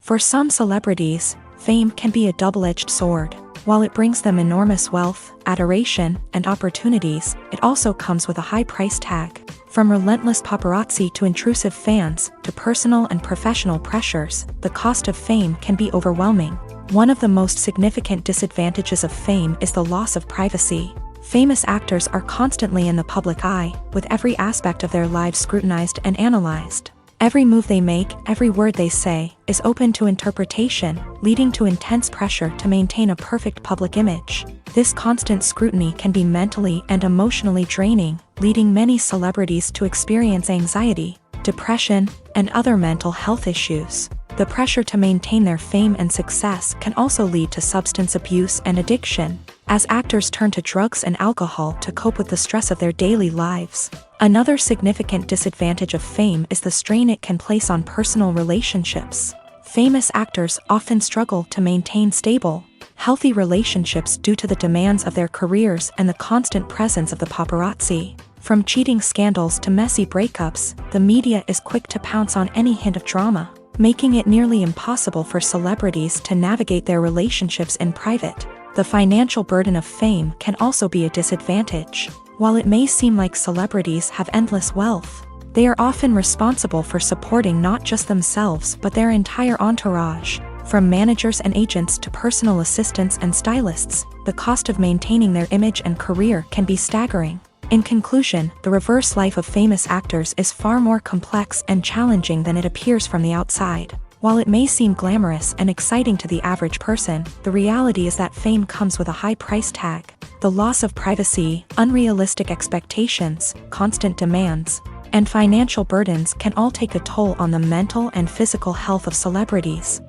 For some celebrities, fame can be a double-edged sword. While it brings them enormous wealth, adoration, and opportunities, it also comes with a high price tag. From relentless paparazzi to intrusive fans, to personal and professional pressures, the cost of fame can be overwhelming. One of the most significant disadvantages of fame is the loss of privacy. Famous actors are constantly in the public eye, with every aspect of their lives scrutinized and analyzed. Every move they make, every word they say, is open to interpretation, leading to intense pressure to maintain a perfect public image. This constant scrutiny can be mentally and emotionally draining, leading many celebrities to experience anxiety, depression, and other mental health issues. The pressure to maintain their fame and success can also lead to substance abuse and addiction, as actors turn to drugs and alcohol to cope with the stress of their daily lives. Another significant disadvantage of fame is the strain it can place on personal relationships. Famous actors often struggle to maintain stable, healthy relationships due to the demands of their careers and the constant presence of the paparazzi. From cheating scandals to messy breakups, the media is quick to pounce on any hint of drama, making it nearly impossible for celebrities to navigate their relationships in private. The financial burden of fame can also be a disadvantage. While it may seem like celebrities have endless wealth, they are often responsible for supporting not just themselves but their entire entourage. From managers and agents to personal assistants and stylists, the cost of maintaining their image and career can be staggering. In conclusion, the reverse life of famous actors is far more complex and challenging than it appears from the outside. While it may seem glamorous and exciting to the average person, the reality is that fame comes with a high price tag. The loss of privacy, unrealistic expectations, constant demands, and financial burdens can all take a toll on the mental and physical health of celebrities.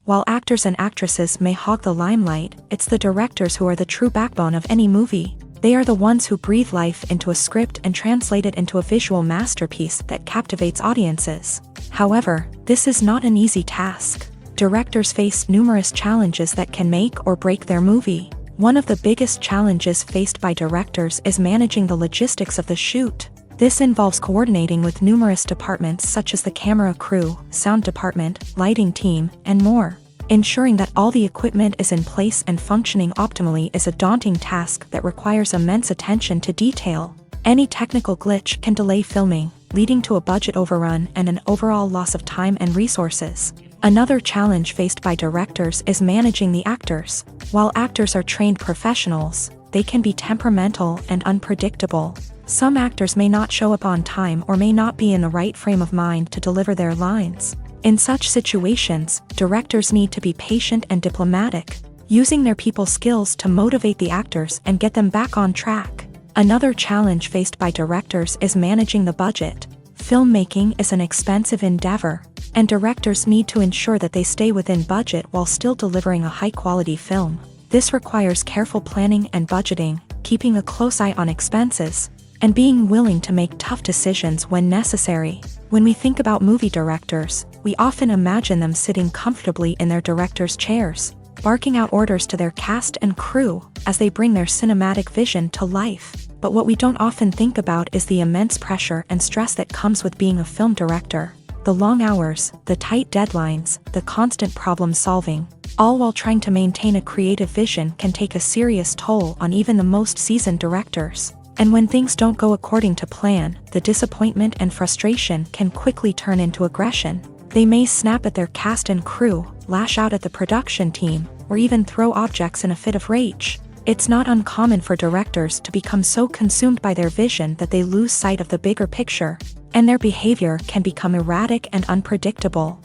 While actors and actresses may hog the limelight, it's the directors who are the true backbone of any movie. They are the ones who breathe life into a script and translate it into a visual masterpiece that captivates audiences. However, this is not an easy task. Directors face numerous challenges that can make or break their movie. One of the biggest challenges faced by directors is managing the logistics of the shoot. This involves coordinating with numerous departments such as the camera crew, sound department, lighting team, and more. Ensuring that all the equipment is in place and functioning optimally is a daunting task that requires immense attention to detail. Any technical glitch can delay filming, leading to a budget overrun and an overall loss of time and resources. Another challenge faced by directors is managing the actors. While actors are trained professionals, they can be temperamental and unpredictable. Some actors may not show up on time or may not be in the right frame of mind to deliver their lines. In such situations, directors need to be patient and diplomatic, using their people skills to motivate the actors and get them back on track. Another challenge faced by directors is managing the budget. Filmmaking is an expensive endeavor, and directors need to ensure that they stay within budget while still delivering a high-quality film. This requires careful planning and budgeting, keeping a close eye on expenses, and being willing to make tough decisions when necessary. When we think about movie directors, we often imagine them sitting comfortably in their director's chairs, barking out orders to their cast and crew as they bring their cinematic vision to life. But what we don't often think about is the immense pressure and stress that comes with being a film director. The long hours, the tight deadlines, the constant problem solving. all while trying to maintain a creative vision can take a serious toll on even the most seasoned directors. And when things don't go according to plan, the disappointment and frustration can quickly turn into aggression. They may snap at their cast and crew, lash out at the production team, or even throw objects in a fit of rage. It's not uncommon for directors to become so consumed by their vision that they lose sight of the bigger picture, and their behavior can become erratic and unpredictable.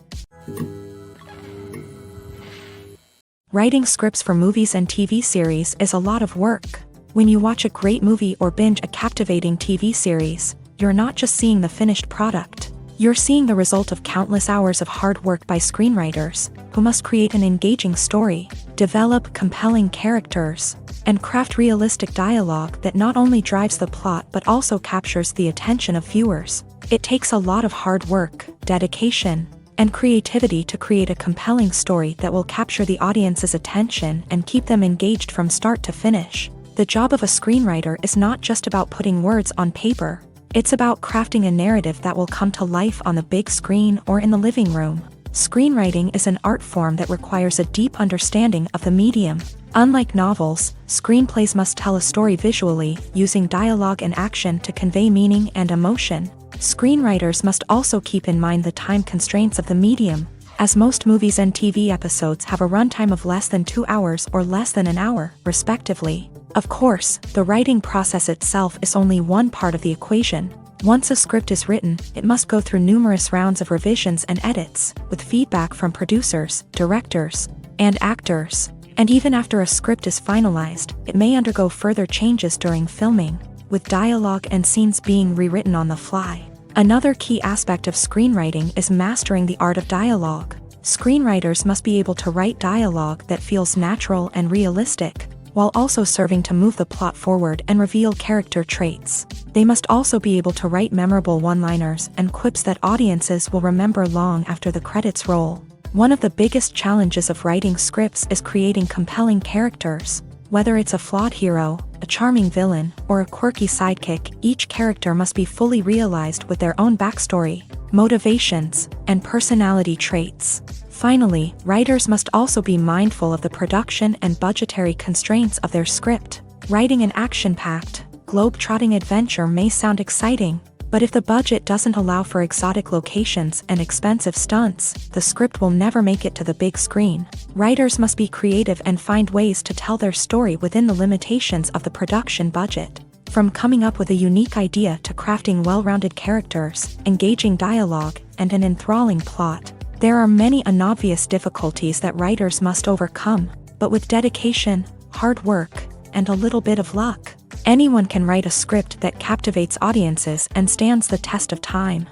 Writing scripts for movies and TV series is a lot of work. When you watch a great movie or binge a captivating TV series, you're not just seeing the finished product. You're seeing the result of countless hours of hard work by screenwriters, who must create an engaging story, develop compelling characters, and craft realistic dialogue that not only drives the plot but also captures the attention of viewers. It takes a lot of hard work, dedication, and creativity to create a compelling story that will capture the audience's attention and keep them engaged from start to finish. The job of a screenwriter is not just about putting words on paper. It's about crafting a narrative that will come to life on the big screen or in the living room. Screenwriting is an art form that requires a deep understanding of the medium. Unlike novels, screenplays must tell a story visually, using dialogue and action to convey meaning and emotion. Screenwriters must also keep in mind the time constraints of the medium, as most movies and TV episodes have a runtime of less than 2 hours or less than an hour, respectively. Of course, the writing process itself is only one part of the equation. Once a script is written, it must go through numerous rounds of revisions and edits, with feedback from producers, directors, and actors. And even after a script is finalized, it may undergo further changes during filming, with dialogue and scenes being rewritten on the fly. Another key aspect of screenwriting is mastering the art of dialogue. Screenwriters must be able to write dialogue that feels natural and realistic, while also serving to move the plot forward and reveal character traits. They must also be able to write memorable one-liners and quips that audiences will remember long after the credits roll. One of the biggest challenges of writing scripts is creating compelling characters. Whether it's a flawed hero, a charming villain, or a quirky sidekick, each character must be fully realized with their own backstory, motivations, and personality traits. Finally, writers must also be mindful of the production and budgetary constraints of their script. Writing an action-packed, globe-trotting adventure may sound exciting, but if the budget doesn't allow for exotic locations and expensive stunts, the script will never make it to the big screen. Writers must be creative and find ways to tell their story within the limitations of the production budget. From coming up with a unique idea to crafting well-rounded characters, engaging dialogue, and an enthralling plot, there are many unobvious difficulties that writers must overcome, but with dedication, hard work, and a little bit of luck, anyone can write a script that captivates audiences and stands the test of time.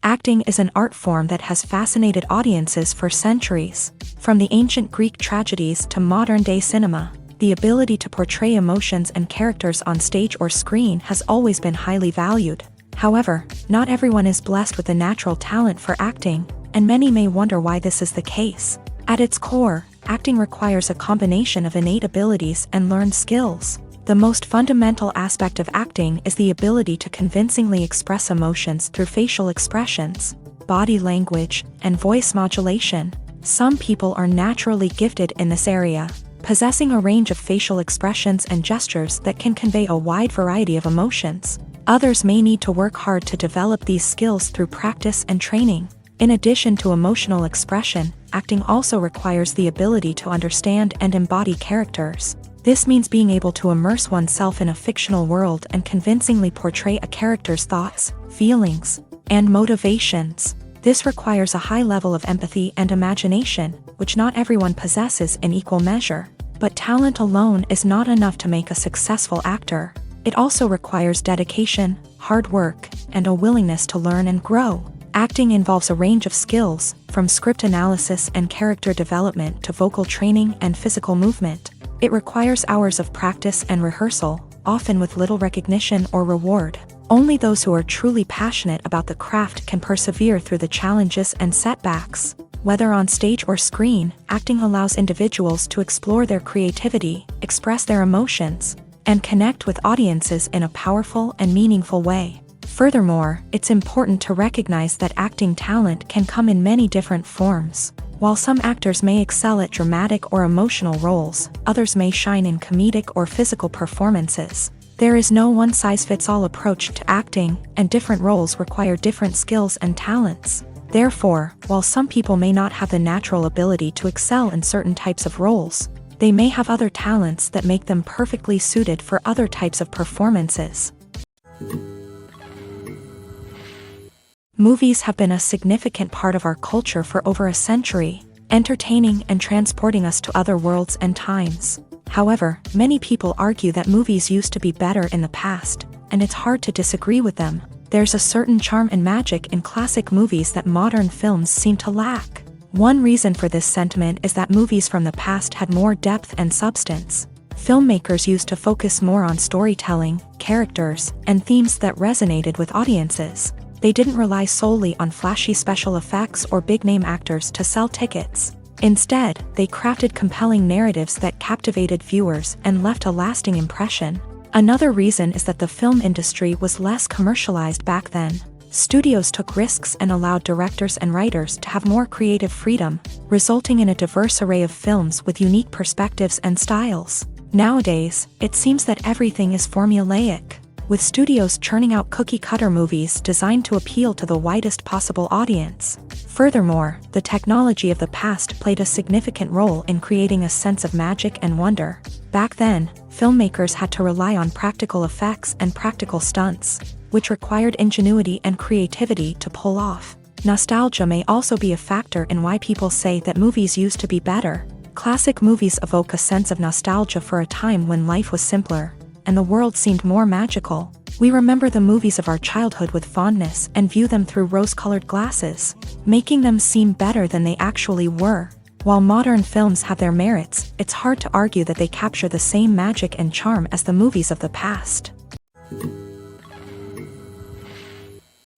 Acting is an art form that has fascinated audiences for centuries. From the ancient Greek tragedies to modern-day cinema, the ability to portray emotions and characters on stage or screen has always been highly valued. However, not everyone is blessed with a natural talent for acting, and many may wonder why this is the case. At its core, acting requires a combination of innate abilities and learned skills. The most fundamental aspect of acting is the ability to convincingly express emotions through facial expressions, body language, and voice modulation. Some people are naturally gifted in this area, possessing a range of facial expressions and gestures that can convey a wide variety of emotions. Others may need to work hard to develop these skills through practice and training. In addition to emotional expression, acting also requires the ability to understand and embody characters. This means being able to immerse oneself in a fictional world and convincingly portray a character's thoughts, feelings, and motivations. This requires a high level of empathy and imagination, which not everyone possesses in equal measure. But talent alone is not enough to make a successful actor. It also requires dedication, hard work, and a willingness to learn and grow. Acting involves a range of skills, from script analysis and character development to vocal training and physical movement. It requires hours of practice and rehearsal, often with little recognition or reward. Only those who are truly passionate about the craft can persevere through the challenges and setbacks. Whether on stage or screen, acting allows individuals to explore their creativity, express their emotions, and connect with audiences in a powerful and meaningful way. Furthermore, it's important to recognize that acting talent can come in many different forms. While some actors may excel at dramatic or emotional roles, others may shine in comedic or physical performances. There is no one-size-fits-all approach to acting, and different roles require different skills and talents. Therefore, while some people may not have the natural ability to excel in certain types of roles, they may have other talents that make them perfectly suited for other types of performances. Movies have been a significant part of our culture for over a century, entertaining and transporting us to other worlds and times. However, many people argue that movies used to be better in the past, and it's hard to disagree with them. There's a certain charm and magic in classic movies that modern films seem to lack. One reason for this sentiment is that movies from the past had more depth and substance. Filmmakers used to focus more on storytelling, characters, and themes that resonated with audiences. They didn't rely solely on flashy special effects or big-name actors to sell tickets. Instead, they crafted compelling narratives that captivated viewers and left a lasting impression. Another reason is that the film industry was less commercialized back then. Studios took risks and allowed directors and writers to have more creative freedom, resulting in a diverse array of films with unique perspectives and styles. Nowadays, it seems that everything is formulaic, with studios churning out cookie-cutter movies designed to appeal to the widest possible audience. Furthermore, the technology of the past played a significant role in creating a sense of magic and wonder. Back then, filmmakers had to rely on practical effects and practical stunts, which required ingenuity and creativity to pull off. Nostalgia may also be a factor in why people say that movies used to be better. Classic movies evoke a sense of nostalgia for a time when life was simpler, and the world seemed more magical. We remember the movies of our childhood with fondness and view them through rose-colored glasses, making them seem better than they actually were. While modern films have their merits, it's hard to argue that they capture the same magic and charm as the movies of the past.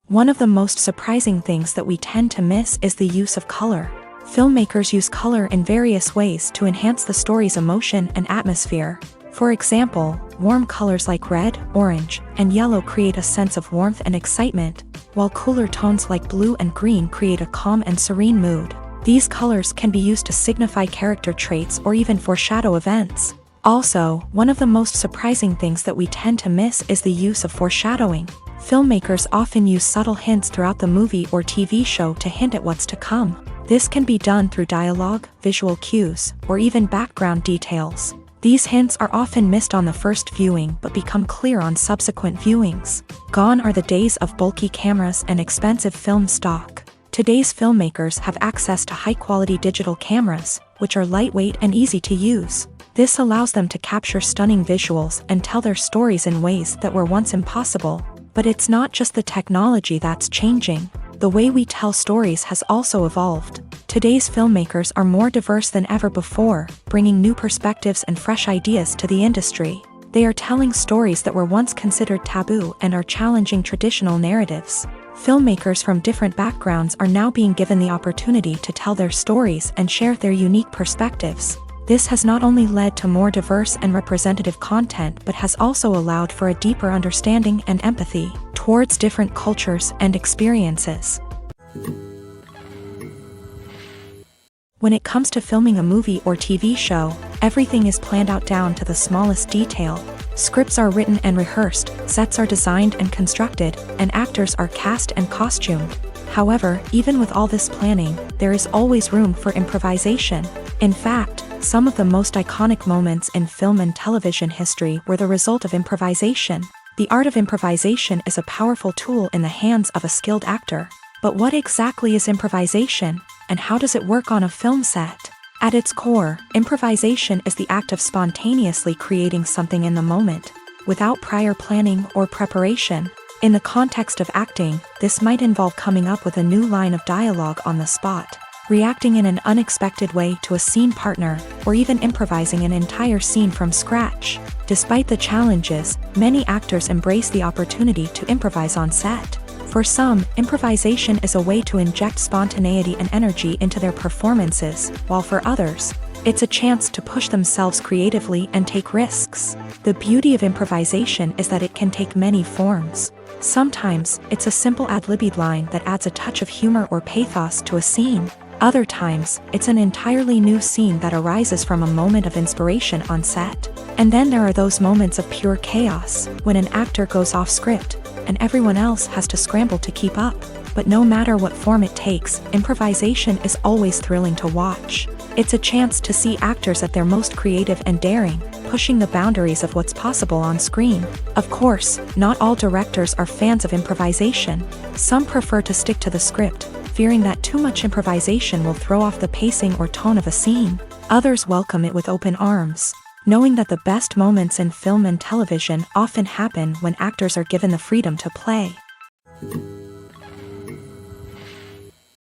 One of the most surprising things that we tend to miss is the use of color. Filmmakers use color in various ways to enhance the story's emotion and atmosphere. For example, warm colors like red, orange, and yellow create a sense of warmth and excitement, while cooler tones like blue and green create a calm and serene mood. These colors can be used to signify character traits or even foreshadow events. Also, one of the most surprising things that we tend to miss is the use of foreshadowing. Filmmakers often use subtle hints throughout the movie or TV show to hint at what's to come. This can be done through dialogue, visual cues, or even background details. These hints are often missed on the first viewing but become clear on subsequent viewings. Gone are the days of bulky cameras and expensive film stock. Today's filmmakers have access to high-quality digital cameras, which are lightweight and easy to use. This allows them to capture stunning visuals and tell their stories in ways that were once impossible. But it's not just the technology that's changing. The way we tell stories has also evolved. Today's filmmakers are more diverse than ever before, bringing new perspectives and fresh ideas to the industry. They are telling stories that were once considered taboo and are challenging traditional narratives. Filmmakers from different backgrounds are now being given the opportunity to tell their stories and share their unique perspectives. This has not only led to more diverse and representative content but has also allowed for a deeper understanding and empathy towards different cultures and experiences. When it comes to filming a movie or TV show, everything is planned out down to the smallest detail. Scripts are written and rehearsed, sets are designed and constructed, and actors are cast and costumed. However, even with all this planning, there is always room for improvisation. In fact, some of the most iconic moments in film and television history were the result of improvisation. The art of improvisation is a powerful tool in the hands of a skilled actor. But what exactly is improvisation, and how does it work on a film set? At its core, improvisation is the act of spontaneously creating something in the moment, without prior planning or preparation. In the context of acting, this might involve coming up with a new line of dialogue on the spot, reacting in an unexpected way to a scene partner, or even improvising an entire scene from scratch. Despite the challenges, many actors embrace the opportunity to improvise on set. For some, improvisation is a way to inject spontaneity and energy into their performances, while for others, it's a chance to push themselves creatively and take risks. The beauty of improvisation is that it can take many forms. Sometimes, it's a simple ad-libbed line that adds a touch of humor or pathos to a scene. Other times, it's an entirely new scene that arises from a moment of inspiration on set. And then there are those moments of pure chaos, when an actor goes off script, and everyone else has to scramble to keep up. But no matter what form it takes, improvisation is always thrilling to watch. It's a chance to see actors at their most creative and daring, pushing the boundaries of what's possible on screen. Of course, not all directors are fans of improvisation. Some prefer to stick to the script, fearing that too much improvisation will throw off the pacing or tone of a scene. Others welcome it with open arms, knowing that the best moments in film and television often happen when actors are given the freedom to play.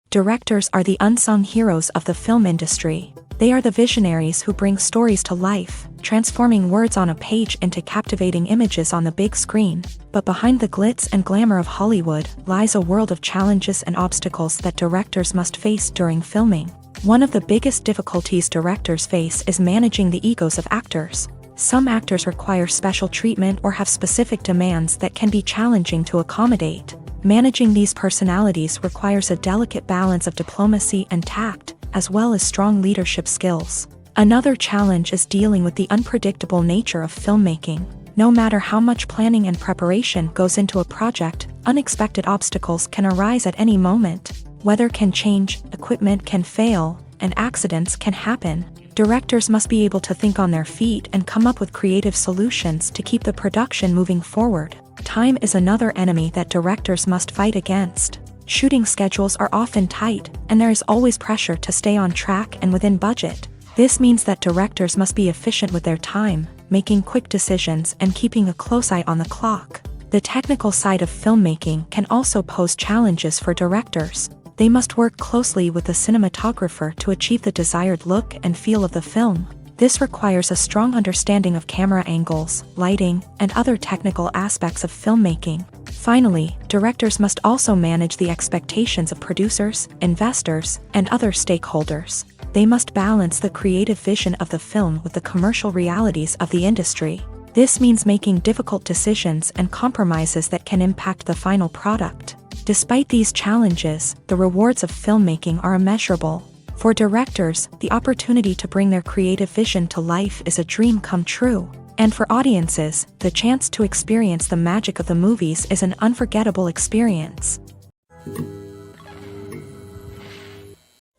Directors are the unsung heroes of the film industry. They are the visionaries who bring stories to life, transforming words on a page into captivating images on the big screen. But behind the glitz and glamour of Hollywood lies a world of challenges and obstacles that directors must face during filming. One of the biggest difficulties directors face is managing the egos of actors. Some actors require special treatment or have specific demands that can be challenging to accommodate. Managing these personalities requires a delicate balance of diplomacy and tact, as well as strong leadership skills. Another challenge is dealing with the unpredictable nature of filmmaking. No matter how much planning and preparation goes into a project, unexpected obstacles can arise at any moment. Weather can change, equipment can fail, and accidents can happen. Directors must be able to think on their feet and come up with creative solutions to keep the production moving forward. Time is another enemy that directors must fight against. Shooting schedules are often tight, and there is always pressure to stay on track and within budget. This means that directors must be efficient with their time, making quick decisions and keeping a close eye on the clock. The technical side of filmmaking can also pose challenges for directors. They must work closely with the cinematographer to achieve the desired look and feel of the film. This requires a strong understanding of camera angles, lighting, and other technical aspects of filmmaking. Finally, directors must also manage the expectations of producers, investors, and other stakeholders. They must balance the creative vision of the film with the commercial realities of the industry. This means making difficult decisions and compromises that can impact the final product. Despite these challenges, the rewards of filmmaking are immeasurable. For directors, the opportunity to bring their creative vision to life is a dream come true. And for audiences, the chance to experience the magic of the movies is an unforgettable experience.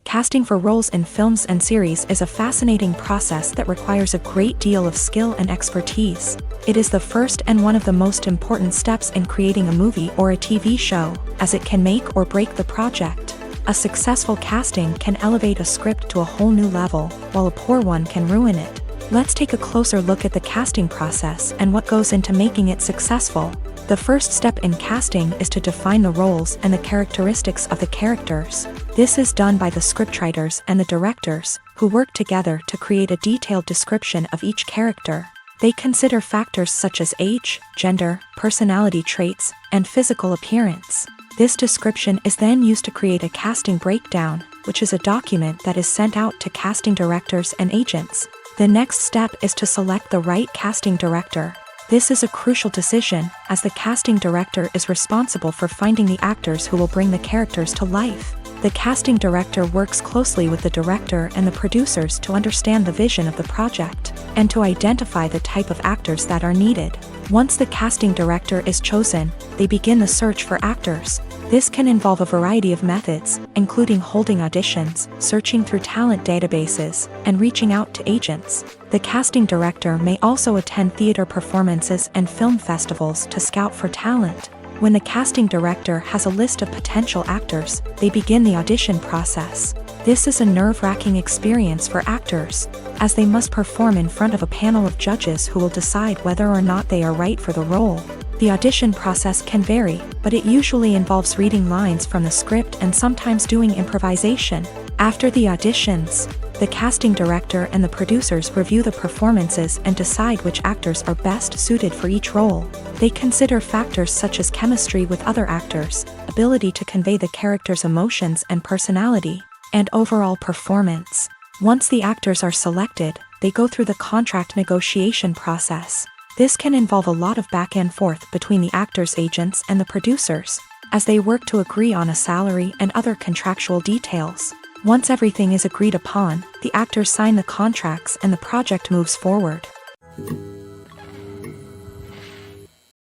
Casting for roles in films and series is a fascinating process that requires a great deal of skill and expertise. It is the first and one of the most important steps in creating a movie or a TV show, as it can make or break the project. A successful casting can elevate a script to a whole new level, while a poor one can ruin it. Let's take a closer look at the casting process and what goes into making it successful. The first step in casting is to define the roles and the characteristics of the characters. This is done by the scriptwriters and the directors, who work together to create a detailed description of each character. They consider factors such as age, gender, personality traits, and physical appearance. This description is then used to create a casting breakdown, which is a document that is sent out to casting directors and agents. The next step is to select the right casting director. This is a crucial decision, as the casting director is responsible for finding the actors who will bring the characters to life. The casting director works closely with the director and the producers to understand the vision of the project, and to identify the type of actors that are needed. Once the casting director is chosen, they begin the search for actors. This can involve a variety of methods, including holding auditions, searching through talent databases, and reaching out to agents. The casting director may also attend theater performances and film festivals to scout for talent. When the casting director has a list of potential actors, they begin the audition process. This is a nerve-wracking experience for actors, as they must perform in front of a panel of judges who will decide whether or not they are right for the role. The audition process can vary, but it usually involves reading lines from the script and sometimes doing improvisation. After the auditions, the casting director and the producers review the performances and decide which actors are best suited for each role. They consider factors such as chemistry with other actors, ability to convey the character's emotions and personality, and overall performance. Once the actors are selected, they go through the contract negotiation process. This can involve a lot of back and forth between the actors' agents and the producers, as they work to agree on a salary and other contractual details. Once everything is agreed upon, the actors sign the contracts and the project moves forward.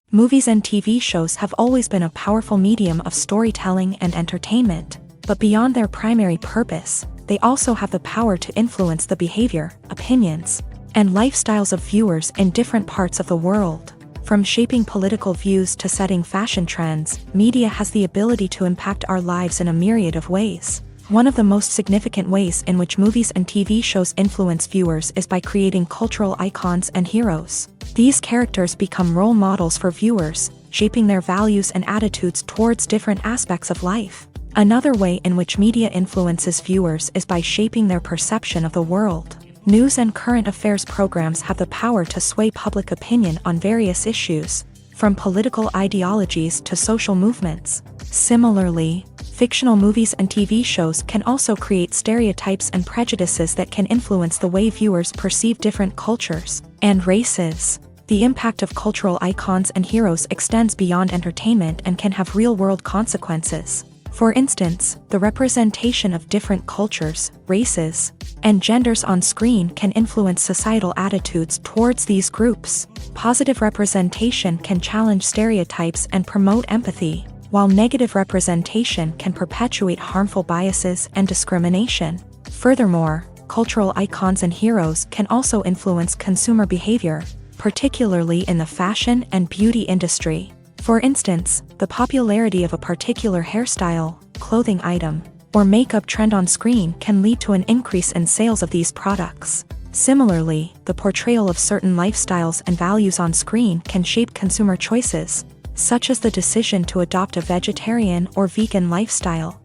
Movies and TV shows have always been a powerful medium of storytelling and entertainment, but beyond their primary purpose, they also have the power to influence the behavior, opinions, and lifestyles of viewers in different parts of the world. From shaping political views to setting fashion trends, media has the ability to impact our lives in a myriad of ways. One of the most significant ways in which movies and TV shows influence viewers is by creating cultural icons and heroes. These characters become role models for viewers, shaping their values and attitudes towards different aspects of life. Another way in which media influences viewers is by shaping their perception of the world. News and current affairs programs have the power to sway public opinion on various issues, from political ideologies to social movements. Similarly, fictional movies and TV shows can also create stereotypes and prejudices that can influence the way viewers perceive different cultures and races. The impact of cultural icons and heroes extends beyond entertainment and can have real-world consequences. For instance, the representation of different cultures, races, and genders on screen can influence societal attitudes towards these groups. Positive representation can challenge stereotypes and promote empathy, while negative representation can perpetuate harmful biases and discrimination. Furthermore, cultural icons and heroes can also influence consumer behavior, particularly in the fashion and beauty industry. For instance, the popularity of a particular hairstyle, clothing item, or makeup trend on screen can lead to an increase in sales of these products. Similarly, the portrayal of certain lifestyles and values on screen can shape consumer choices, such as the decision to adopt a vegetarian or vegan lifestyle.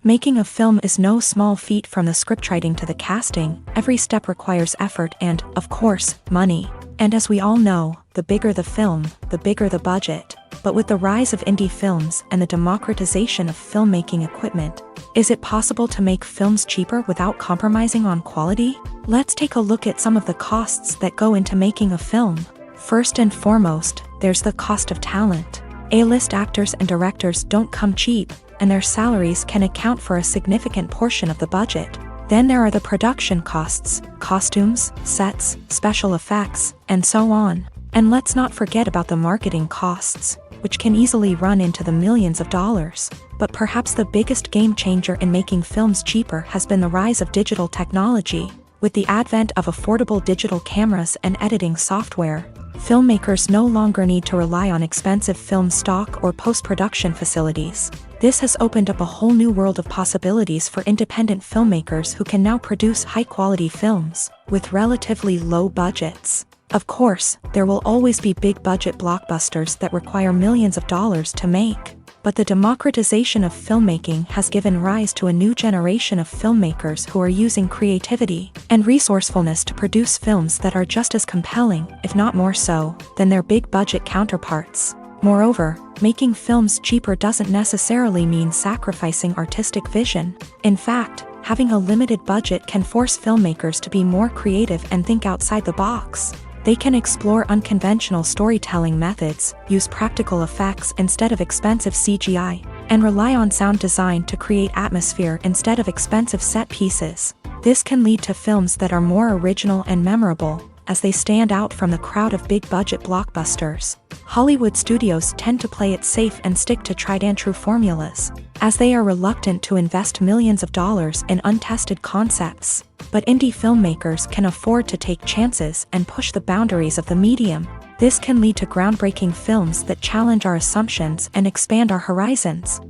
Making a film is no small feat. From the scriptwriting to the casting, every step requires effort and, of course, money. And as we all know, the bigger the film, the bigger the budget. But with the rise of indie films and the democratization of filmmaking equipment, is it possible to make films cheaper without compromising on quality? Let's take a look at some of the costs that go into making a film. First and foremost, there's the cost of talent. A-list actors and directors don't come cheap, and their salaries can account for a significant portion of the budget. Then there are the production costs, costumes, sets, special effects, and so on. And let's not forget about the marketing costs, which can easily run into the millions of dollars. But perhaps the biggest game changer in making films cheaper has been the rise of digital technology. With the advent of affordable digital cameras and editing software, filmmakers no longer need to rely on expensive film stock or post-production facilities. This has opened up a whole new world of possibilities for independent filmmakers who can now produce high-quality films with relatively low budgets. Of course, there will always be big-budget blockbusters that require millions of dollars to make. But the democratization of filmmaking has given rise to a new generation of filmmakers who are using creativity and resourcefulness to produce films that are just as compelling, if not more so, than their big-budget counterparts. Moreover, making films cheaper doesn't necessarily mean sacrificing artistic vision. In fact, having a limited budget can force filmmakers to be more creative and think outside the box. They can explore unconventional storytelling methods, use practical effects instead of expensive CGI, and rely on sound design to create atmosphere instead of expensive set pieces. This can lead to films that are more original and memorable, as they stand out from the crowd of big-budget blockbusters. Hollywood studios tend to play it safe and stick to tried-and-true formulas, as they are reluctant to invest millions of dollars in untested concepts. But indie filmmakers can afford to take chances and push the boundaries of the medium. This can lead to groundbreaking films that challenge our assumptions and expand our horizons.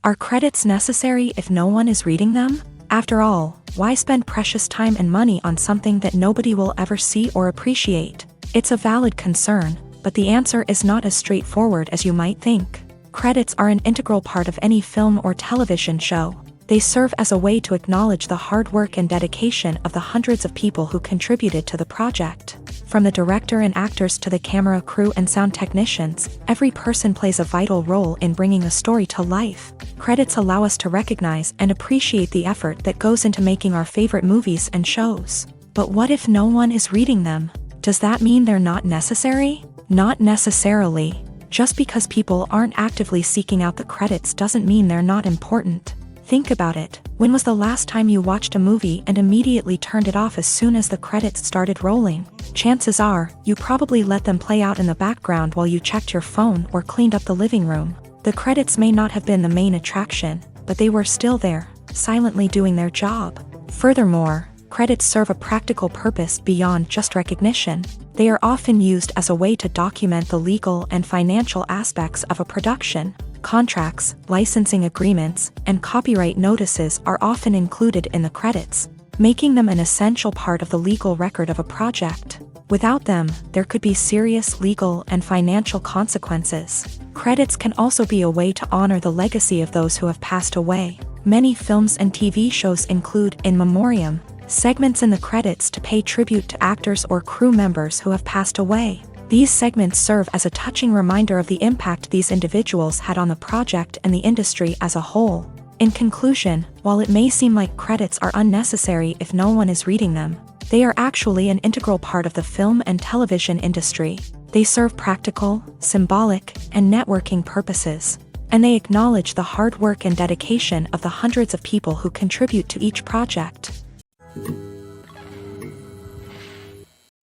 Are credits necessary if no one is reading them? After all, why spend precious time and money on something that nobody will ever see or appreciate? It's a valid concern, but the answer is not as straightforward as you might think. Credits are an integral part of any film or television show. They serve as a way to acknowledge the hard work and dedication of the hundreds of people who contributed to the project. From the director and actors to the camera crew and sound technicians, every person plays a vital role in bringing a story to life. Credits allow us to recognize and appreciate the effort that goes into making our favorite movies and shows. But what if no one is reading them? Does that mean they're not necessary? Not necessarily. Just because people aren't actively seeking out the credits doesn't mean they're not important. Think about it. When was the last time you watched a movie and immediately turned it off as soon as the credits started rolling? Chances are, you probably let them play out in the background while you checked your phone or cleaned up the living room. The credits may not have been the main attraction, but they were still there, silently doing their job. Furthermore, credits serve a practical purpose beyond just recognition. They are often used as a way to document the legal and financial aspects of a production. Contracts, licensing agreements, and copyright notices are often included in the credits, making them an essential part of the legal record of a project. Without them, there could be serious legal and financial consequences. Credits can also be a way to honor the legacy of those who have passed away. Many films and TV shows include in memoriam segments in the credits to pay tribute to actors or crew members who have passed away. These segments serve as a touching reminder of the impact these individuals had on the project and the industry as a whole. In conclusion, while it may seem like credits are unnecessary if no one is reading them, they are actually an integral part of the film and television industry. They serve practical, symbolic, and networking purposes, and they acknowledge the hard work and dedication of the hundreds of people who contribute to each project.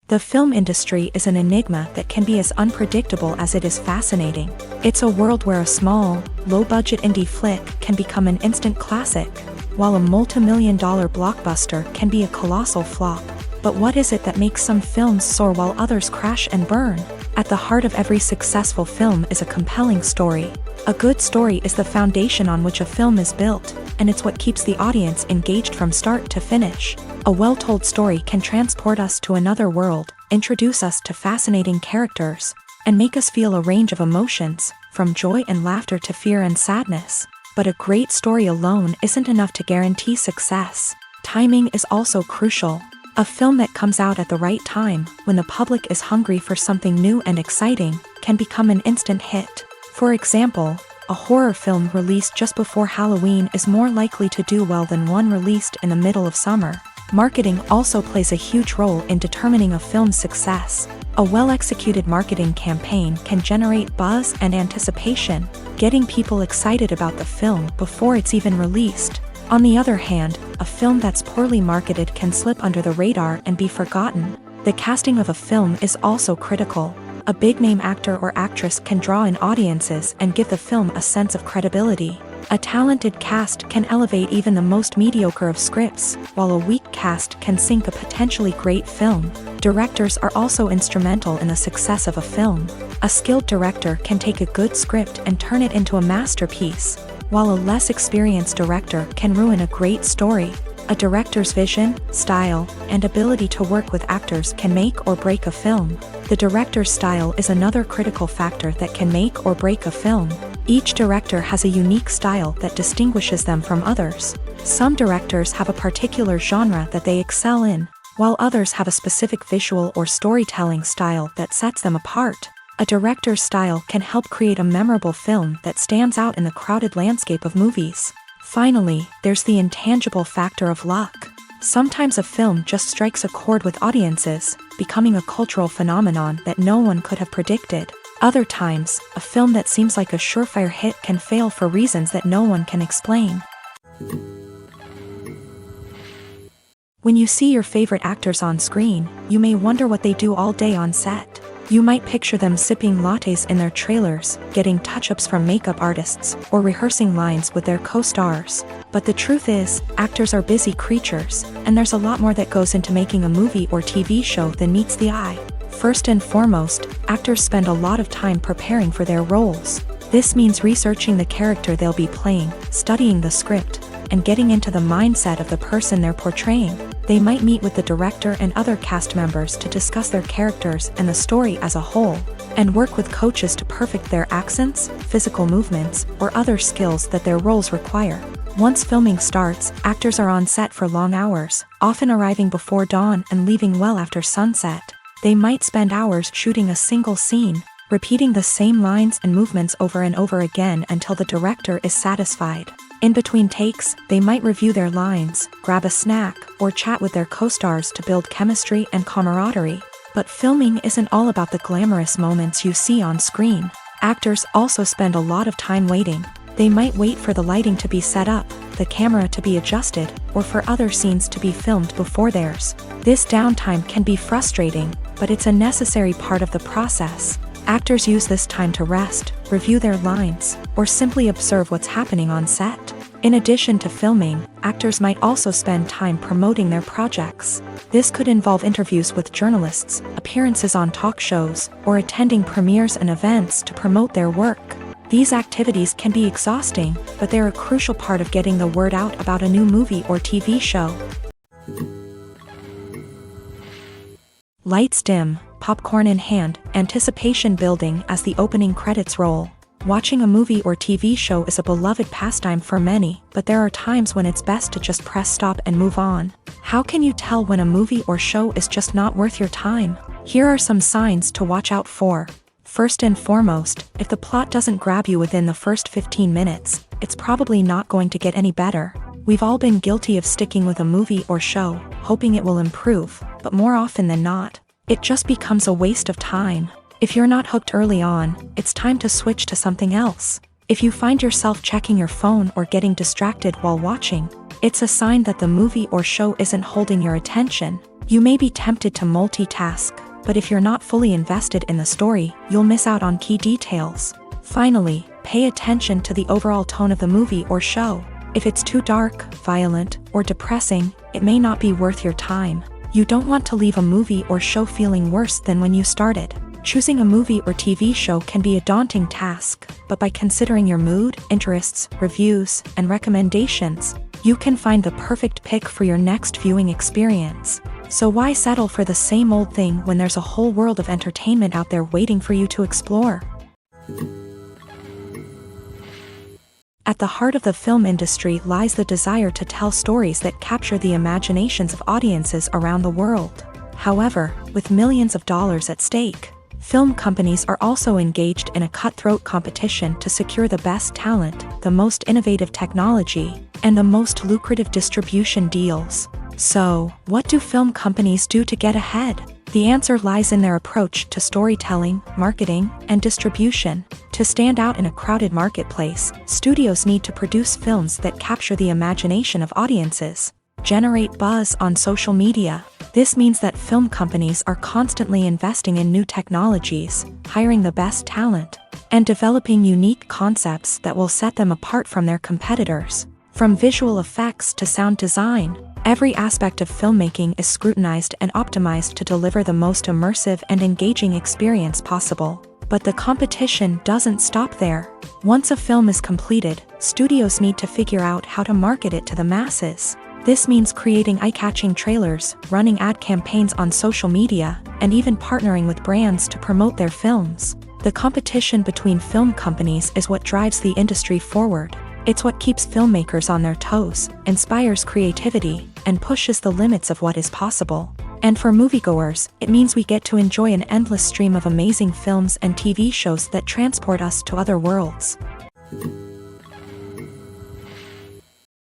The film industry is an enigma that can be as unpredictable as it is fascinating. It's a world where a small, low-budget indie flick can become an instant classic, while a multi-million-dollar blockbuster can be a colossal flop. But what is it that makes some films soar while others crash and burn? At the heart of every successful film is a compelling story. A good story is the foundation on which a film is built, and it's what keeps the audience engaged from start to finish. A well-told story can transport us to another world, introduce us to fascinating characters, and make us feel a range of emotions, from joy and laughter to fear and sadness. But a great story alone isn't enough to guarantee success. Timing is also crucial. A film that comes out at the right time, when the public is hungry for something new and exciting, can become an instant hit. For example, a horror film released just before Halloween is more likely to do well than one released in the middle of summer. Marketing also plays a huge role in determining a film's success. A well-executed marketing campaign can generate buzz and anticipation, getting people excited about the film before it's even released. On the other hand, a film that's poorly marketed can slip under the radar and be forgotten. The casting of a film is also critical. A big-name actor or actress can draw in audiences and give the film a sense of credibility. A talented cast can elevate even the most mediocre of scripts, while a weak cast can sink a potentially great film. Directors are also instrumental in the success of a film. A skilled director can take a good script and turn it into a masterpiece, while a less experienced director can ruin a great story. A director's vision, style, and ability to work with actors can make or break a film. The director's style is another critical factor that can make or break a film. Each director has a unique style that distinguishes them from others. Some directors have a particular genre that they excel in, while others have a specific visual or storytelling style that sets them apart. A director's style can help create a memorable film that stands out in the crowded landscape of movies. Finally, there's the intangible factor of luck. Sometimes a film just strikes a chord with audiences, becoming a cultural phenomenon that no one could have predicted. Other times, a film that seems like a surefire hit can fail for reasons that no one can explain. When you see your favorite actors on screen, you may wonder what they do all day on set. You might picture them sipping lattes in their trailers, getting touch-ups from makeup artists, or rehearsing lines with their co-stars. But the truth is, actors are busy creatures, and there's a lot more that goes into making a movie or TV show than meets the eye. First and foremost, actors spend a lot of time preparing for their roles. This means researching the character they'll be playing, studying the script, and getting into the mindset of the person they're portraying. They might meet with the director and other cast members to discuss their characters and the story as a whole, and work with coaches to perfect their accents, physical movements, or other skills that their roles require. Once filming starts, actors are on set for long hours, often arriving before dawn and leaving well after sunset. They might spend hours shooting a single scene, repeating the same lines and movements over and over again until the director is satisfied. In between takes, they might review their lines, grab a snack, or chat with their co-stars to build chemistry and camaraderie. But filming isn't all about the glamorous moments you see on screen. Actors also spend a lot of time waiting. They might wait for the lighting to be set up, the camera to be adjusted, or for other scenes to be filmed before theirs. This downtime can be frustrating, but it's a necessary part of the process. Actors use this time to rest, review their lines, or simply observe what's happening on set. In addition to filming, actors might also spend time promoting their projects. This could involve interviews with journalists, appearances on talk shows, or attending premieres and events to promote their work. These activities can be exhausting, but they're a crucial part of getting the word out about a new movie or TV show. Lights dim, popcorn in hand, anticipation building as the opening credits roll. Watching a movie or TV show is a beloved pastime for many, but there are times when it's best to just press stop and move on. How can you tell when a movie or show is just not worth your time? Here are some signs to watch out for. First and foremost, if the plot doesn't grab you within the first 15 minutes, it's probably not going to get any better. We've all been guilty of sticking with a movie or show, hoping it will improve, but more often than not, it just becomes a waste of time. If you're not hooked early on, it's time to switch to something else. If you find yourself checking your phone or getting distracted while watching, it's a sign that the movie or show isn't holding your attention. You may be tempted to multitask, but if you're not fully invested in the story, you'll miss out on key details. Finally, pay attention to the overall tone of the movie or show. If it's too dark, violent, or depressing, it may not be worth your time. You don't want to leave a movie or show feeling worse than when you started. Choosing a movie or TV show can be a daunting task, but by considering your mood, interests, reviews, and recommendations, you can find the perfect pick for your next viewing experience. So why settle for the same old thing when there's a whole world of entertainment out there waiting for you to explore? At the heart of the film industry lies the desire to tell stories that capture the imaginations of audiences around the world. However, with millions of dollars at stake, film companies are also engaged in a cutthroat competition to secure the best talent, the most innovative technology, and the most lucrative distribution deals. So, what do film companies do to get ahead? The answer lies in their approach to storytelling, marketing, and distribution. To stand out in a crowded marketplace, studios need to produce films that capture the imagination of audiences, generate buzz on social media. This means that film companies are constantly investing in new technologies, hiring the best talent, and developing unique concepts that will set them apart from their competitors. From visual effects to sound design, every aspect of filmmaking is scrutinized and optimized to deliver the most immersive and engaging experience possible. But the competition doesn't stop there. Once a film is completed, studios need to figure out how to market it to the masses. This means creating eye-catching trailers, running ad campaigns on social media, and even partnering with brands to promote their films. The competition between film companies is what drives the industry forward. It's what keeps filmmakers on their toes, inspires creativity, and pushes the limits of what is possible. And for moviegoers, it means we get to enjoy an endless stream of amazing films and TV shows that transport us to other worlds.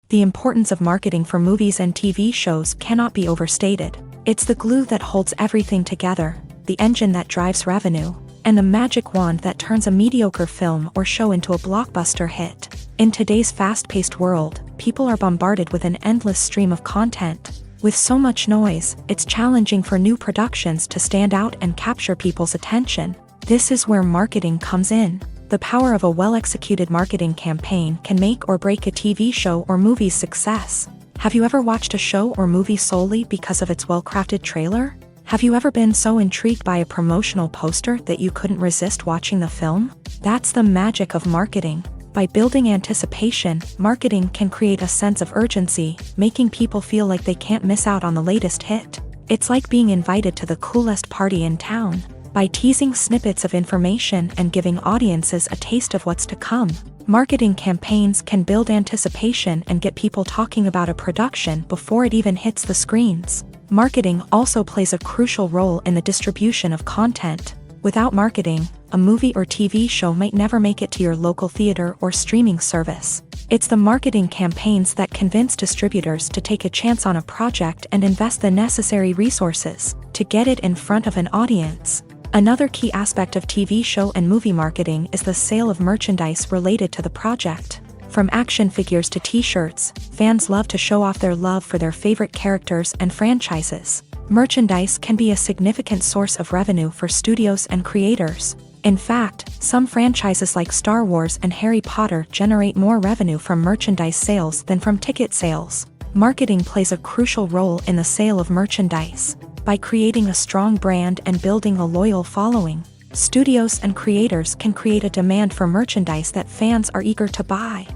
The importance of marketing for movies and TV shows cannot be overstated. It's the glue that holds everything together, the engine that drives revenue, and the magic wand that turns a mediocre film or show into a blockbuster hit. In today's fast-paced world, people are bombarded with an endless stream of content. With so much noise, it's challenging for new productions to stand out and capture people's attention. This is where marketing comes in. The power of a well-executed marketing campaign can make or break a TV show or movie's success. Have you ever watched a show or movie solely because of its well-crafted trailer? Have you ever been so intrigued by a promotional poster that you couldn't resist watching the film? That's the magic of marketing. By building anticipation, marketing can create a sense of urgency, making people feel like they can't miss out on the latest hit. It's like being invited to the coolest party in town. By teasing snippets of information and giving audiences a taste of what's to come, marketing campaigns can build anticipation and get people talking about a production before it even hits the screens. Marketing also plays a crucial role in the distribution of content. Without marketing, a movie or TV show might never make it to your local theater or streaming service. It's the marketing campaigns that convince distributors to take a chance on a project and invest the necessary resources to get it in front of an audience. Another key aspect of TV show and movie marketing is the sale of merchandise related to the project. From action figures to t-shirts, fans love to show off their love for their favorite characters and franchises. Merchandise can be a significant source of revenue for studios and creators. In fact, some franchises like Star Wars and Harry Potter generate more revenue from merchandise sales than from ticket sales. Marketing plays a crucial role in the sale of merchandise. By creating a strong brand and building a loyal following, studios and creators can create a demand for merchandise that fans are eager to buy.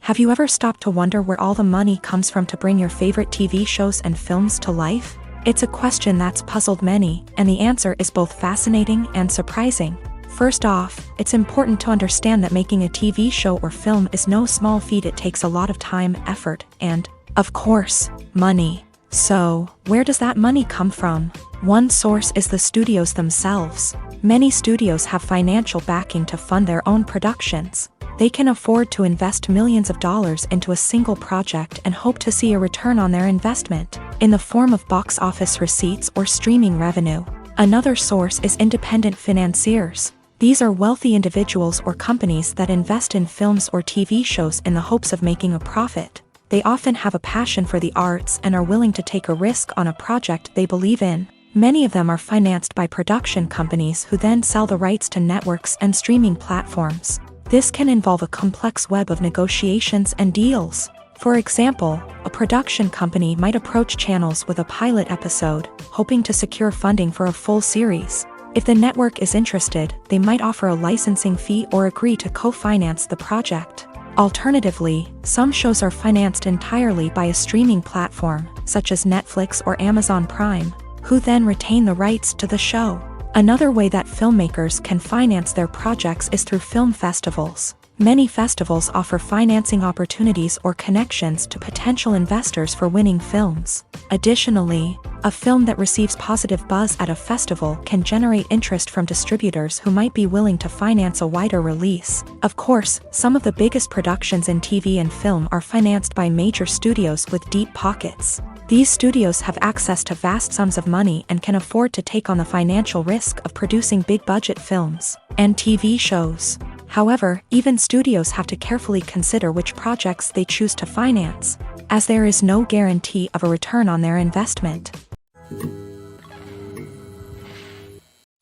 Have you ever stopped to wonder where all the money comes from to bring your favorite TV shows and films to life? It's a question that's puzzled many, and the answer is both fascinating and surprising. First off, it's important to understand that making a TV show or film is no small feat. It takes a lot of time, effort, and, of course, money. So, where does that money come from? One source is the studios themselves. Many studios have financial backing to fund their own productions. They can afford to invest millions of dollars into a single project and hope to see a return on their investment, in the form of box office receipts or streaming revenue. Another source is independent financiers. These are wealthy individuals or companies that invest in films or TV shows in the hopes of making a profit. They often have a passion for the arts and are willing to take a risk on a project they believe in. Many of them are financed by production companies who then sell the rights to networks and streaming platforms. This can involve a complex web of negotiations and deals. For example, a production company might approach channels with a pilot episode, hoping to secure funding for a full series. If the network is interested, they might offer a licensing fee or agree to co-finance the project. Alternatively, some shows are financed entirely by a streaming platform, such as Netflix or Amazon Prime, who then retain the rights to the show. Another way that filmmakers can finance their projects is through film festivals. Many festivals offer financing opportunities or connections to potential investors for winning films. Additionally, a film that receives positive buzz at a festival can generate interest from distributors who might be willing to finance a wider release. Of course, some of the biggest productions in TV and film are financed by major studios with deep pockets. These studios have access to vast sums of money and can afford to take on the financial risk of producing big-budget films and TV shows. However, even studios have to carefully consider which projects they choose to finance, as there is no guarantee of a return on their investment.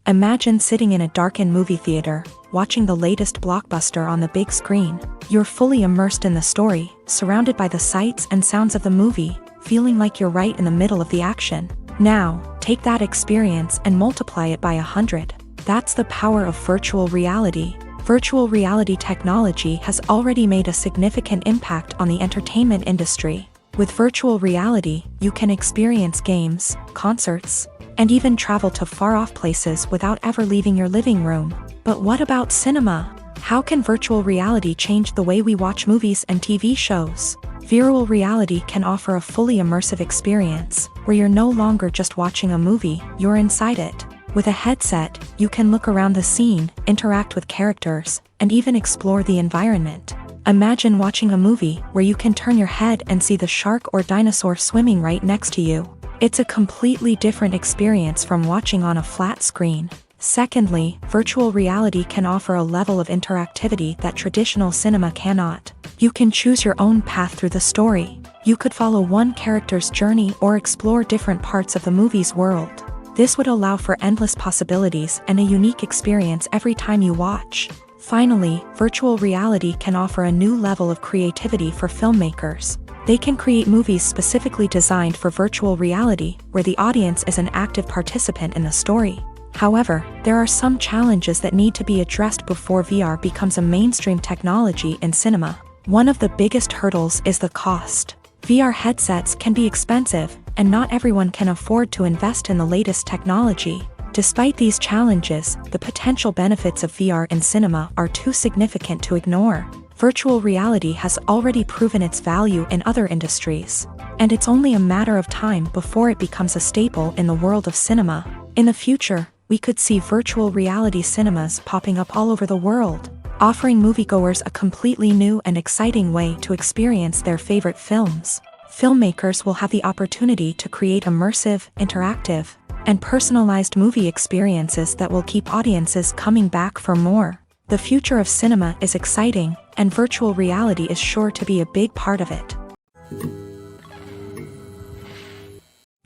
Imagine sitting in a darkened movie theater, watching the latest blockbuster on the big screen. You're fully immersed in the story, surrounded by the sights and sounds of the movie, feeling like you're right in the middle of the action. Now, take that experience and multiply it by 100. That's the power of virtual reality. Virtual reality technology has already made a significant impact on the entertainment industry. With virtual reality, you can experience games, concerts, and even travel to far-off places without ever leaving your living room. But what about cinema? How can virtual reality change the way we watch movies and TV shows? Virtual reality can offer a fully immersive experience, where you're no longer just watching a movie, you're inside it. With a headset, you can look around the scene, interact with characters, and even explore the environment. Imagine watching a movie where you can turn your head and see the shark or dinosaur swimming right next to you. It's a completely different experience from watching on a flat screen. Secondly, virtual reality can offer a level of interactivity that traditional cinema cannot. You can choose your own path through the story. You could follow one character's journey or explore different parts of the movie's world. This would allow for endless possibilities and a unique experience every time you watch. Finally, virtual reality can offer a new level of creativity for filmmakers. They can create movies specifically designed for virtual reality, where the audience is an active participant in the story. However, there are some challenges that need to be addressed before VR becomes a mainstream technology in cinema. One of the biggest hurdles is the cost. VR headsets can be expensive, and not everyone can afford to invest in the latest technology. Despite these challenges, the potential benefits of VR in cinema are too significant to ignore. Virtual reality has already proven its value in other industries, and it's only a matter of time before it becomes a staple in the world of cinema. In the future, we could see virtual reality cinemas popping up all over the world, offering moviegoers a completely new and exciting way to experience their favorite films. Filmmakers will have the opportunity to create immersive, interactive, and personalized movie experiences that will keep audiences coming back for more. The future of cinema is exciting, and virtual reality is sure to be a big part of it.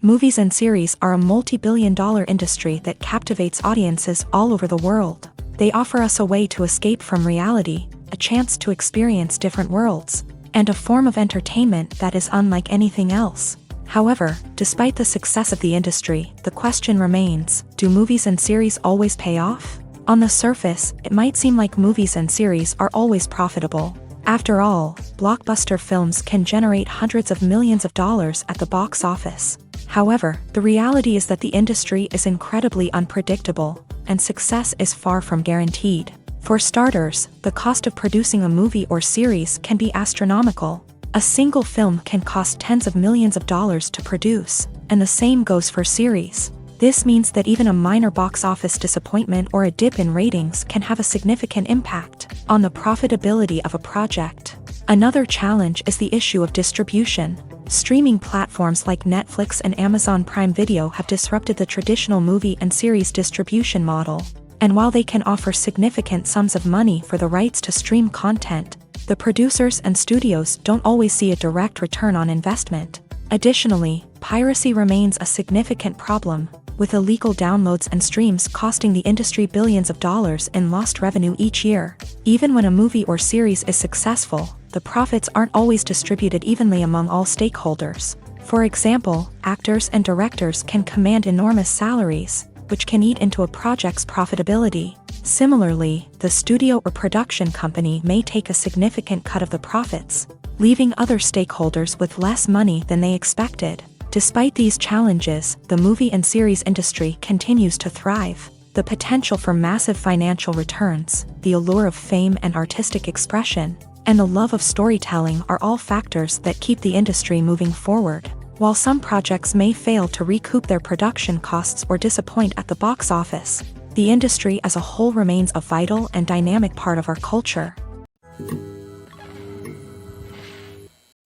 Movies and series are a multi-billion-dollar industry that captivates audiences all over the world. They offer us a way to escape from reality, a chance to experience different worlds, and a form of entertainment that is unlike anything else. However, despite the success of the industry, the question remains, do movies and series always pay off? On the surface, it might seem like movies and series are always profitable. After all, blockbuster films can generate hundreds of millions of dollars at the box office. However, the reality is that the industry is incredibly unpredictable, and success is far from guaranteed. For starters, the cost of producing a movie or series can be astronomical. A single film can cost tens of millions of dollars to produce, and the same goes for series. This means that even a minor box office disappointment or a dip in ratings can have a significant impact on the profitability of a project. Another challenge is the issue of distribution. Streaming platforms like Netflix and Amazon Prime Video have disrupted the traditional movie and series distribution model. And while they can offer significant sums of money for the rights to stream content, the producers and studios don't always see a direct return on investment. Additionally, piracy remains a significant problem, with illegal downloads and streams costing the industry billions of dollars in lost revenue each year. Even when a movie or series is successful, the profits aren't always distributed evenly among all stakeholders. For example, actors and directors can command enormous salaries, which can eat into a project's profitability. Similarly, the studio or production company may take a significant cut of the profits, leaving other stakeholders with less money than they expected. Despite these challenges, the movie and series industry continues to thrive. The potential for massive financial returns, the allure of fame and artistic expression, and the love of storytelling are all factors that keep the industry moving forward. While some projects may fail to recoup their production costs or disappoint at the box office, the industry as a whole remains a vital and dynamic part of our culture.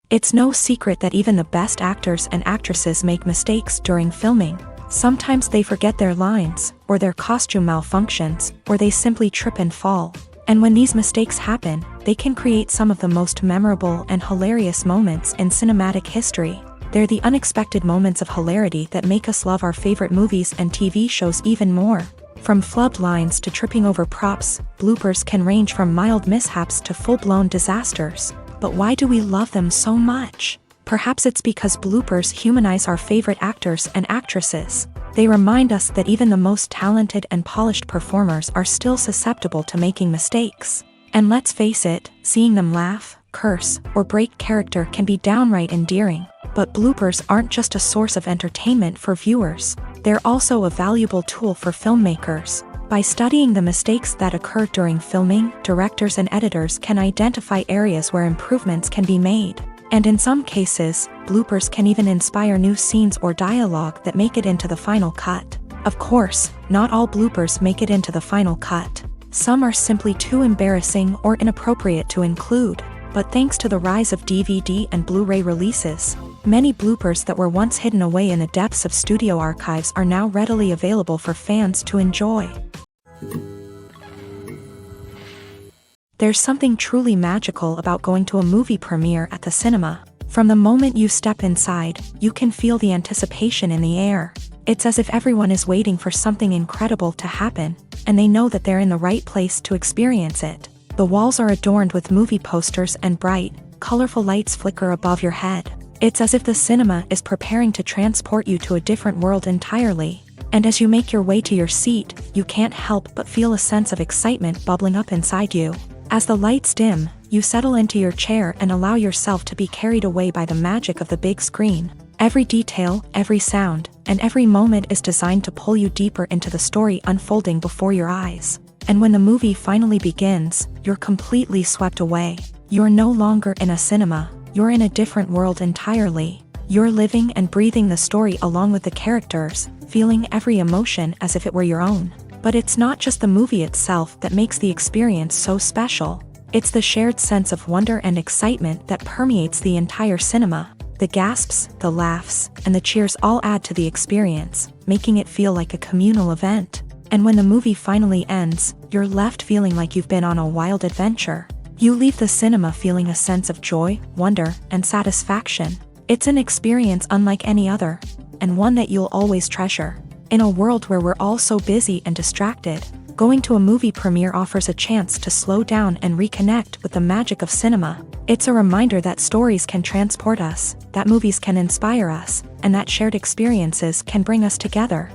It's no secret that even the best actors and actresses make mistakes during filming. Sometimes they forget their lines, or their costume malfunctions, or they simply trip and fall. And when these mistakes happen, they can create some of the most memorable and hilarious moments in cinematic history. They're the unexpected moments of hilarity that make us love our favorite movies and TV shows even more. From flubbed lines to tripping over props, bloopers can range from mild mishaps to full-blown disasters. But why do we love them so much? Perhaps it's because bloopers humanize our favorite actors and actresses. They remind us that even the most talented and polished performers are still susceptible to making mistakes. And let's face it, seeing them laugh, curse, or break character can be downright endearing. But bloopers aren't just a source of entertainment for viewers. They're also a valuable tool for filmmakers. By studying the mistakes that occur during filming, directors and editors can identify areas where improvements can be made. And in some cases, bloopers can even inspire new scenes or dialogue that make it into the final cut. Of course, not all bloopers make it into the final cut. Some are simply too embarrassing or inappropriate to include. But thanks to the rise of DVD and Blu-ray releases, many bloopers that were once hidden away in the depths of studio archives are now readily available for fans to enjoy. There's something truly magical about going to a movie premiere at the cinema. From the moment you step inside, you can feel the anticipation in the air. It's as if everyone is waiting for something incredible to happen, and they know that they're in the right place to experience it. The walls are adorned with movie posters and bright, colorful lights flicker above your head. It's as if the cinema is preparing to transport you to a different world entirely. And as you make your way to your seat, you can't help but feel a sense of excitement bubbling up inside you. As the lights dim, you settle into your chair and allow yourself to be carried away by the magic of the big screen. Every detail, every sound, and every moment is designed to pull you deeper into the story unfolding before your eyes. And when the movie finally begins, you're completely swept away. You're no longer in a cinema, you're in a different world entirely. You're living and breathing the story along with the characters, feeling every emotion as if it were your own. But it's not just the movie itself that makes the experience so special. It's the shared sense of wonder and excitement that permeates the entire cinema. The gasps, the laughs, and the cheers all add to the experience, making it feel like a communal event. And when the movie finally ends, you're left feeling like you've been on a wild adventure. You leave the cinema feeling a sense of joy, wonder, and satisfaction. It's an experience unlike any other, and one that you'll always treasure. In a world where we're all so busy and distracted, going to a movie premiere offers a chance to slow down and reconnect with the magic of cinema. It's a reminder that stories can transport us, that movies can inspire us, and that shared experiences can bring us together.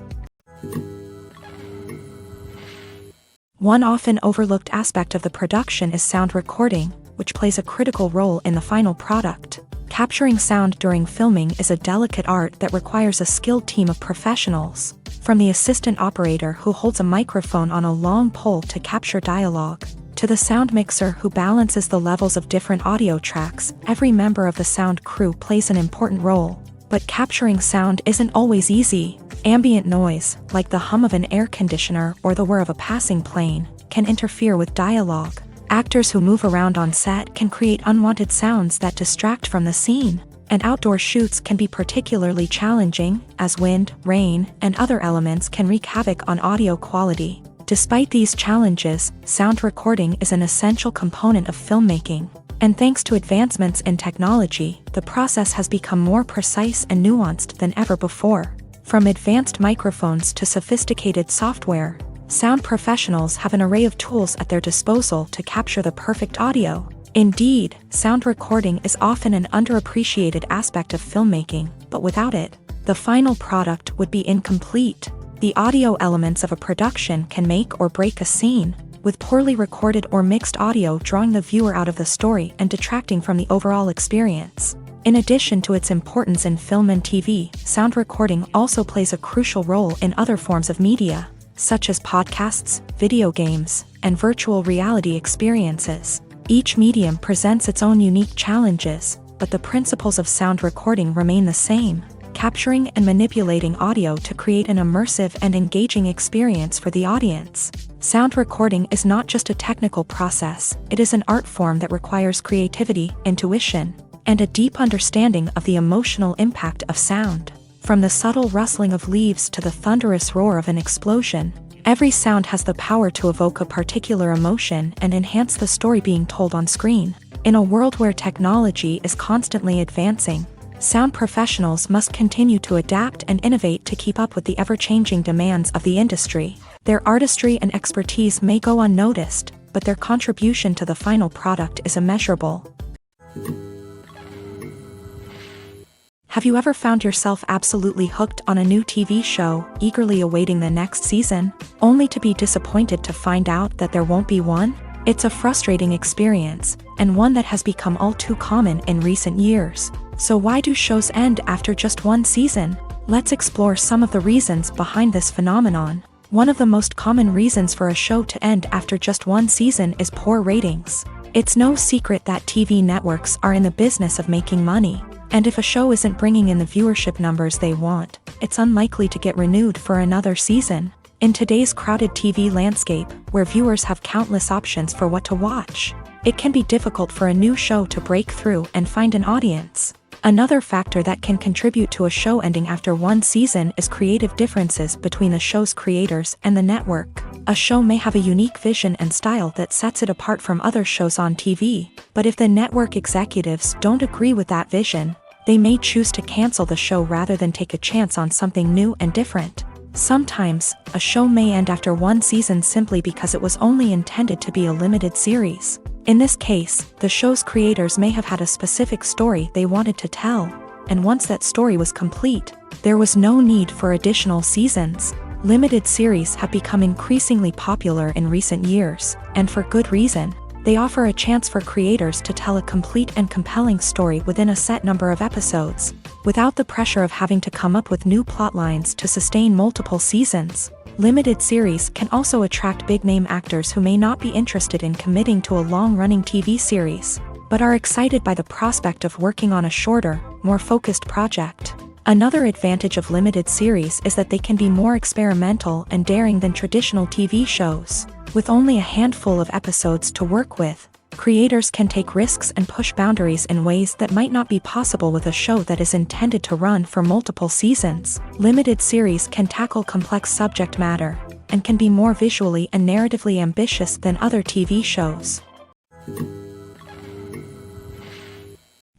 One often overlooked aspect of the production is sound recording, which plays a critical role in the final product. Capturing sound during filming is a delicate art that requires a skilled team of professionals. From the assistant operator who holds a microphone on a long pole to capture dialogue, to the sound mixer who balances the levels of different audio tracks, every member of the sound crew plays an important role. But capturing sound isn't always easy. Ambient noise, like the hum of an air conditioner or the whir of a passing plane, can interfere with dialogue. Actors who move around on set can create unwanted sounds that distract from the scene. And outdoor shoots can be particularly challenging, as wind, rain, and other elements can wreak havoc on audio quality. Despite these challenges, sound recording is an essential component of filmmaking. And thanks to advancements in technology, the process has become more precise and nuanced than ever before. From advanced microphones to sophisticated software, sound professionals have an array of tools at their disposal to capture the perfect audio. Indeed, sound recording is often an underappreciated aspect of filmmaking, but without it, the final product would be incomplete. The audio elements of a production can make or break a scene, with poorly recorded or mixed audio drawing the viewer out of the story and detracting from the overall experience. In addition to its importance in film and TV, sound recording also plays a crucial role in other forms of media, such as podcasts, video games, and virtual reality experiences. Each medium presents its own unique challenges, but the principles of sound recording remain the same, capturing and manipulating audio to create an immersive and engaging experience for the audience. Sound recording is not just a technical process, it is an art form that requires creativity, intuition, and a deep understanding of the emotional impact of sound. From the subtle rustling of leaves to the thunderous roar of an explosion, every sound has the power to evoke a particular emotion and enhance the story being told on screen. In a world where technology is constantly advancing, sound professionals must continue to adapt and innovate to keep up with the ever-changing demands of the industry. Their artistry and expertise may go unnoticed, but their contribution to the final product is immeasurable. Have you ever found yourself absolutely hooked on a new TV show, eagerly awaiting the next season, only to be disappointed to find out that there won't be one? It's a frustrating experience, and one that has become all too common in recent years. So why do shows end after just one season? Let's explore some of the reasons behind this phenomenon. One of the most common reasons for a show to end after just one season is poor ratings. It's no secret that TV networks are in the business of making money. And if a show isn't bringing in the viewership numbers they want, it's unlikely to get renewed for another season. In today's crowded TV landscape, where viewers have countless options for what to watch, it can be difficult for a new show to break through and find an audience. Another factor that can contribute to a show ending after one season is creative differences between the show's creators and the network. A show may have a unique vision and style that sets it apart from other shows on TV, but if the network executives don't agree with that vision, they may choose to cancel the show rather than take a chance on something new and different. Sometimes, a show may end after one season simply because it was only intended to be a limited series. In this case, the show's creators may have had a specific story they wanted to tell, and once that story was complete, there was no need for additional seasons. Limited series have become increasingly popular in recent years, and for good reason. They offer a chance for creators to tell a complete and compelling story within a set number of episodes, without the pressure of having to come up with new plotlines to sustain multiple seasons. Limited series can also attract big-name actors who may not be interested in committing to a long-running TV series. but are excited by the prospect of working on a shorter, more focused project. Another advantage of limited series is that they can be more experimental and daring than traditional TV shows. With only a handful of episodes to work with, creators can take risks and push boundaries in ways that might not be possible with a show that is intended to run for multiple seasons. Limited series can tackle complex subject matter, and can be more visually and narratively ambitious than other TV shows.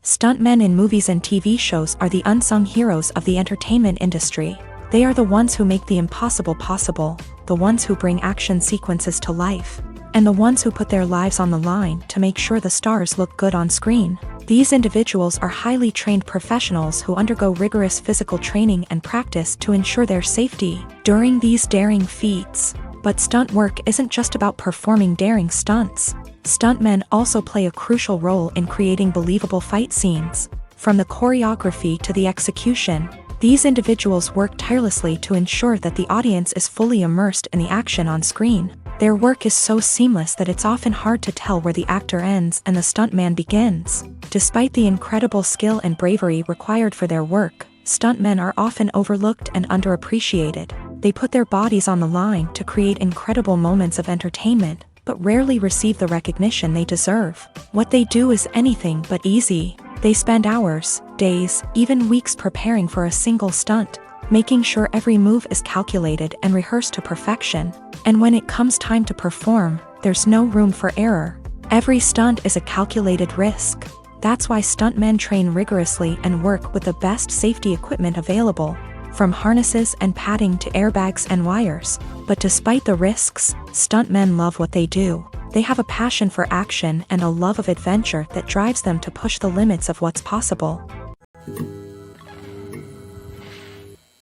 Stuntmen in movies and TV shows are the unsung heroes of the entertainment industry. They are the ones who make the impossible possible, the ones who bring action sequences to life, and the ones who put their lives on the line to make sure the stars look good on screen. These individuals are highly trained professionals who undergo rigorous physical training and practice to ensure their safety during these daring feats. But stunt work isn't just about performing daring stunts. Stuntmen also play a crucial role in creating believable fight scenes. From the choreography to the execution, these individuals work tirelessly to ensure that the audience is fully immersed in the action on screen. Their work is so seamless that it's often hard to tell where the actor ends and the stuntman begins. Despite the incredible skill and bravery required for their work, stuntmen are often overlooked and underappreciated. They put their bodies on the line to create incredible moments of entertainment, but rarely receive the recognition they deserve. What they do is anything but easy. They spend hours, days, even weeks preparing for a single stunt, making sure every move is calculated and rehearsed to perfection. And when it comes time to perform, there's no room for error. Every stunt is a calculated risk. That's why stuntmen train rigorously and work with the best safety equipment available, from harnesses and padding to airbags and wires. But despite the risks, stuntmen love what they do. They have a passion for action and a love of adventure that drives them to push the limits of what's possible.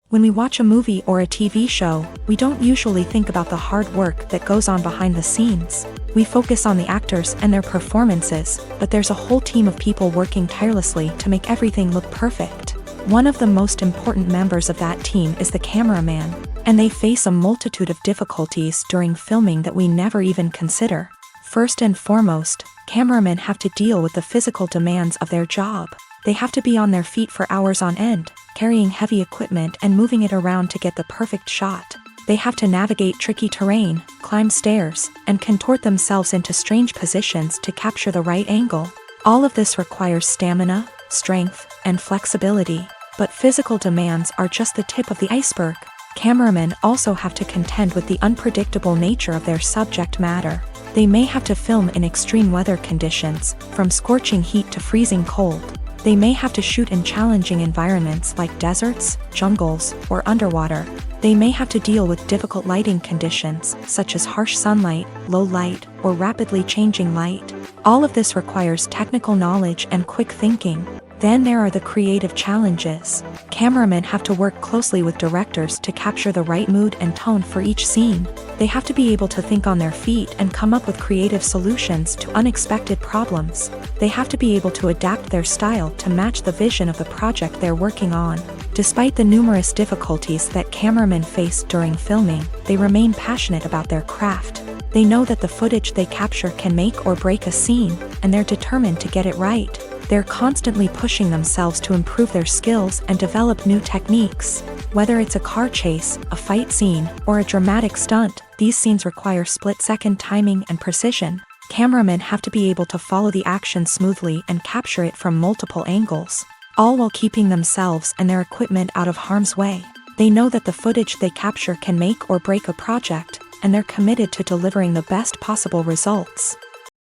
When we watch a movie or a TV show, we don't usually think about the hard work that goes on behind the scenes. We focus on the actors and their performances, but there's a whole team of people working tirelessly to make everything look perfect. One of the most important members of that team is the cameraman, and they face a multitude of difficulties during filming that we never even consider. First and foremost, cameramen have to deal with the physical demands of their job. They have to be on their feet for hours on end, carrying heavy equipment and moving it around to get the perfect shot. They have to navigate tricky terrain, climb stairs, and contort themselves into strange positions to capture the right angle. All of this requires stamina, strength, and flexibility. But physical demands are just the tip of the iceberg. Cameramen also have to contend with the unpredictable nature of their subject matter. They may have to film in extreme weather conditions, from scorching heat to freezing cold. They may have to shoot in challenging environments like deserts, jungles, or underwater. They may have to deal with difficult lighting conditions, such as harsh sunlight, low light, or rapidly changing light. All of this requires technical knowledge and quick thinking. Then there are the creative challenges. Cameramen have to work closely with directors to capture the right mood and tone for each scene. They have to be able to think on their feet and come up with creative solutions to unexpected problems. They have to be able to adapt their style to match the vision of the project they're working on. Despite the numerous difficulties that cameramen face during filming, they remain passionate about their craft. They know that the footage they capture can make or break a scene, and they're determined to get it right. They're constantly pushing themselves to improve their skills and develop new techniques. Whether it's a car chase, a fight scene, or a dramatic stunt, these scenes require split-second timing and precision. Cameramen have to be able to follow the action smoothly and capture it from multiple angles, all while keeping themselves and their equipment out of harm's way. They know that the footage they capture can make or break a project, and they're committed to delivering the best possible results.